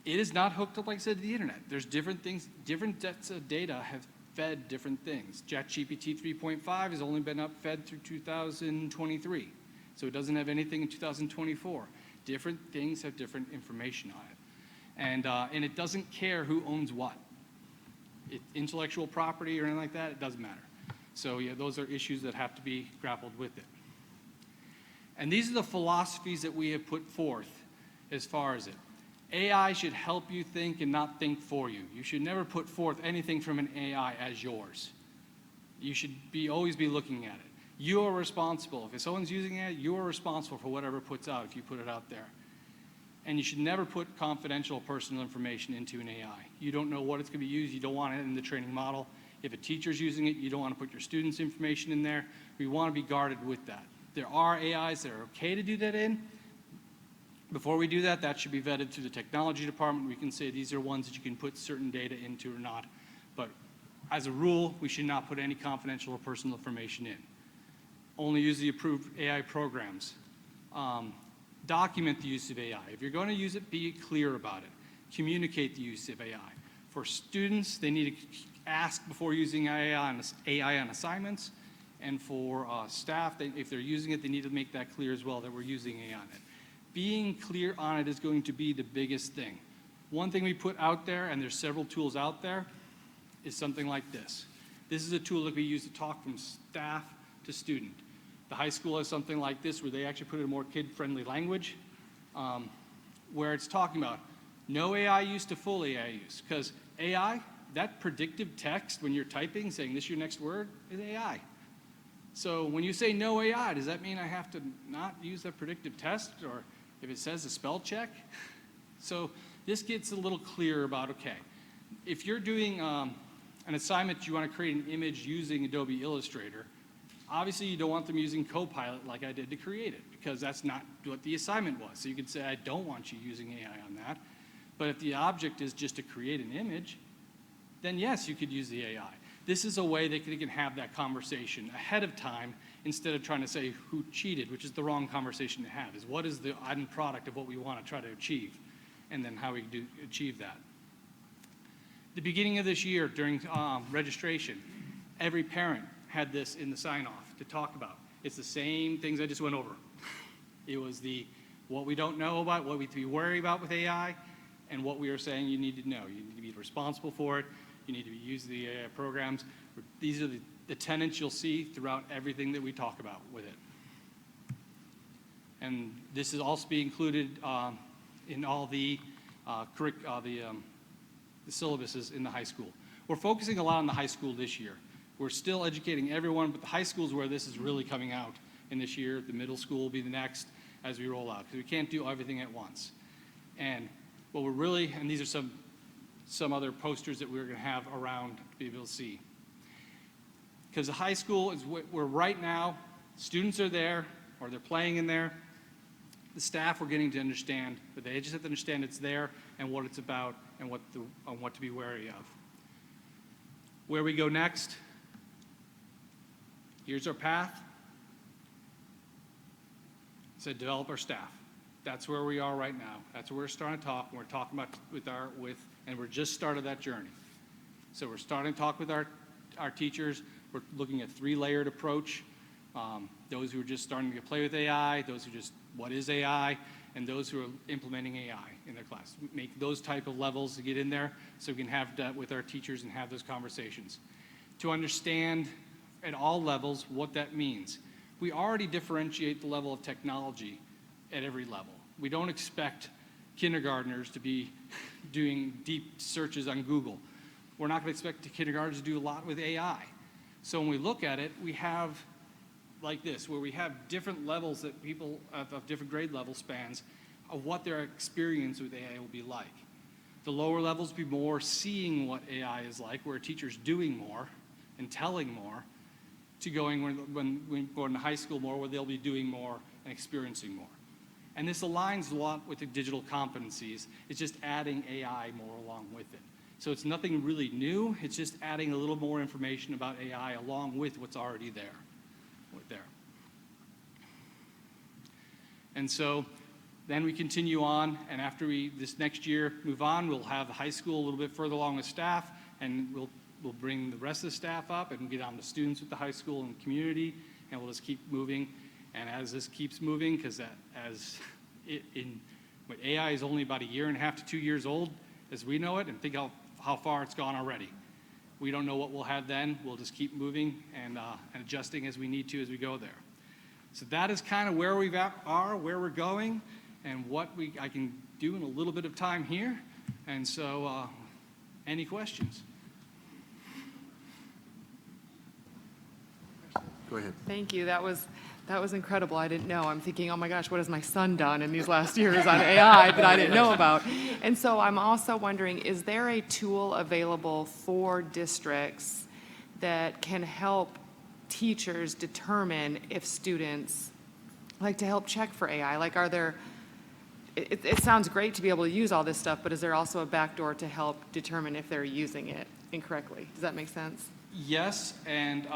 It is not hooked up, like I said, to the internet. There's different things, different sets of data have fed different things. ChatGPT 3.5 has only been fed through 2023, so it doesn't have anything in 2024. Different things have different information on it. And it doesn't care who owns what. Intellectual property or anything like that, it doesn't matter. So yeah, those are issues that have to be grappled with it. And these are the philosophies that we have put forth as far as it. AI should help you think and not think for you. You should never put forth anything from an AI as yours. You should always be looking at it. You are responsible. If someone's using it, you are responsible for whatever it puts out if you put it out there. And you should never put confidential personal information into an AI. You don't know what it's going to be used. You don't want it in the training model. If a teacher's using it, you don't want to put your students' information in there. We want to be guarded with that. There are AIs that are okay to do that in. Before we do that, that should be vetted through the technology department. We can say these are ones that you can put certain data into or not. But as a rule, we should not put any confidential or personal information in. Only use the approved AI programs. Document the use of AI. If you're going to use it, be clear about it. Communicate the use of AI. For students, they need to ask before using AI on assignments. And for staff, if they're using it, they need to make that clear as well that we're using AI on it. Being clear on it is going to be the biggest thing. One thing we put out there, and there's several tools out there, is something like this. This is a tool that we use to talk from staff to student. The high school has something like this where they actually put it in more kid-friendly language, where it's talking about no AI use to full AI use. Because AI, that predictive text when you're typing, saying this is your next word, is AI. So when you say no AI, does that mean I have to not use that predictive test? Or if it says a spell check? So this gets a little clearer about, okay, if you're doing an assignment, you want to create an image using Adobe Illustrator, obviously you don't want them using Copilot like I did to create it, because that's not what the assignment was. So you could say, I don't want you using AI on that. But if the object is just to create an image, then yes, you could use the AI. This is a way they can have that conversation ahead of time instead of trying to say who cheated, which is the wrong conversation to have, is what is the end product of what we want to try to achieve, and then how we do achieve that. The beginning of this year, during registration, every parent had this in the sign-off to talk about. It's the same things I just went over. It was what we don't know about, what we have to be worried about with AI, and what we are saying you need to know. You need to be responsible for it. You need to use the AI programs. These are the tenets you'll see throughout everything that we talk about with it. And this is also be included in all the syllabuses in the high school. We're focusing a lot on the high school this year. We're still educating everyone, but the high school is where this is really coming out in this year. The middle school will be the next as we roll out, because we can't do everything at once. And what we're really, and these are some other posters that we're going to have around to be able to see. Because the high school is where right now, students are there, or they're playing in there. The staff are getting to understand, but they just have to understand it's there and what it's about and what to be wary of. Where we go next, here's our path. It said develop our staff. That's where we are right now. That's where we're starting to talk. We're talking about and we're just started that journey. So we're starting to talk with our teachers. We're looking at a 3-layered approach. Those who are just starting to play with AI, those who just, what is AI, and those who are implementing AI in their class. Make those type of levels to get in there so we can have that with our teachers and have those conversations. To understand at all levels what that means. We already differentiate the level of technology at every level. We don't expect kindergartners to be doing deep searches on Google. We're not going to expect kindergartners to do a lot with AI. So when we look at it, we have like this, where we have different levels that people of different grade level spans of what their experience with AI will be like. The lower levels will be more seeing what AI is like, where a teacher's doing more and telling more, to going when we go into high school more, where they'll be doing more and experiencing more. And this aligns a lot with the digital competencies. It's just adding AI more along with it. So it's nothing really new. It's just adding a little more information about AI along with what's already there. And so then we continue on, and after we, this next year, move on, we'll have the high school a little bit further along with staff, and we'll bring the rest of the staff up and get on to students with the high school and community, and we'll just keep moving. And as this keeps moving, because when AI is only about 1.5 to 2 years old, as we know it, and think how far it's gone already. We don't know what we'll have then. We'll just keep moving and adjusting as we need to as we go there. So that is kind of where we are, where we're going, and what I can do in a little bit of time here. And so, any questions?
Go ahead.
Thank you. That was incredible. I didn't know. I'm thinking, oh my gosh, what has my son done in these last years on AI that I didn't know about? And so I'm also wondering, is there a tool available for districts that can help teachers determine if students, like to help check for AI? Like, are there, it sounds great to be able to use all this stuff, but is there also a backdoor to help determine if they're using it incorrectly? Does that make sense?
Yes, and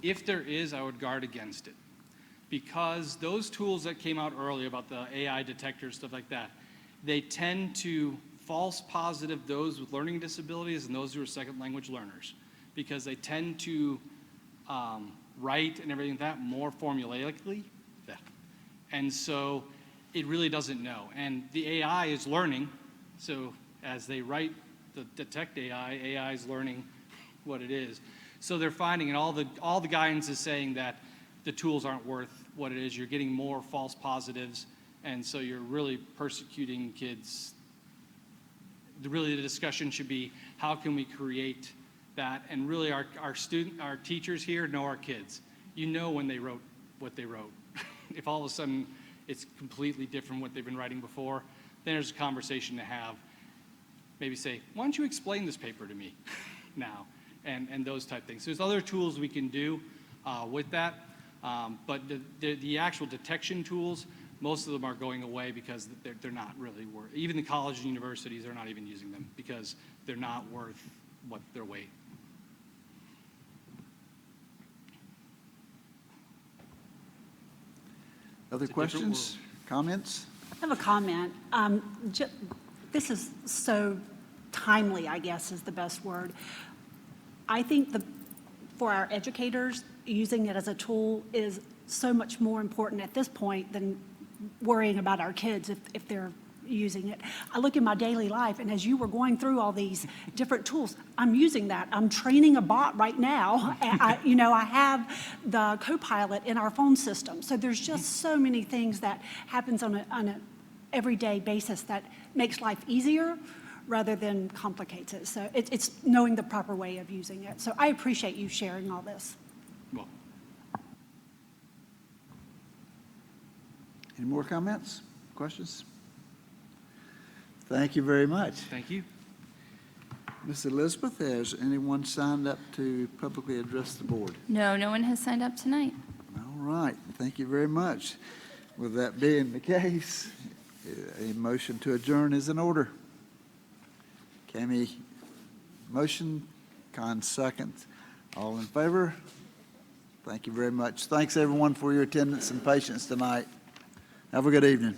if there is, I would guard against it. Because those tools that came out earlier about the AI detectors, stuff like that, they tend to false positive those with learning disabilities and those who are second language learners. Because they tend to write and everything like that more formulaically. Yeah. And so it really doesn't know. And the AI is learning. So as they write the detect AI, AI is learning what it is. So they're finding, and all the guidance is saying that the tools aren't worth what it is. You're getting more false positives, and so you're really persecuting kids. Really, the discussion should be, how can we create that? And really, our teachers here know our kids. You know when they wrote what they wrote. If all of a sudden it's completely different what they've been writing before, then there's a conversation to have. Maybe say, why don't you explain this paper to me now? And those type of things. So there's other tools we can do with that, but the actual detection tools, most of them are going away because they're not really worth. Even the colleges and universities are not even using them because they're not worth what their weight.
Other questions, comments?
I have a comment. This is so timely, I guess is the best word. I think for our educators, using it as a tool is so much more important at this point than worrying about our kids if they're using it. I look in my daily life, and as you were going through all these different tools, I'm using that. I'm training a bot right now. I have the Copilot in our phone system. So there's just so many things that happens on a everyday basis that makes life easier rather than complicates it. So it's knowing the proper way of using it. So I appreciate you sharing all this.
Well,
Any more comments, questions? Thank you very much.
thank you.
Miss Elizabeth, has anyone signed up to publicly address the board?
No, no one has signed up tonight.
All right, thank you very much. With that being the case, a motion to adjourn is in order. Kami, motion, Con second. All in favor? Thank you very much. Thanks, everyone, for your attendance and patience tonight. Have a good evening.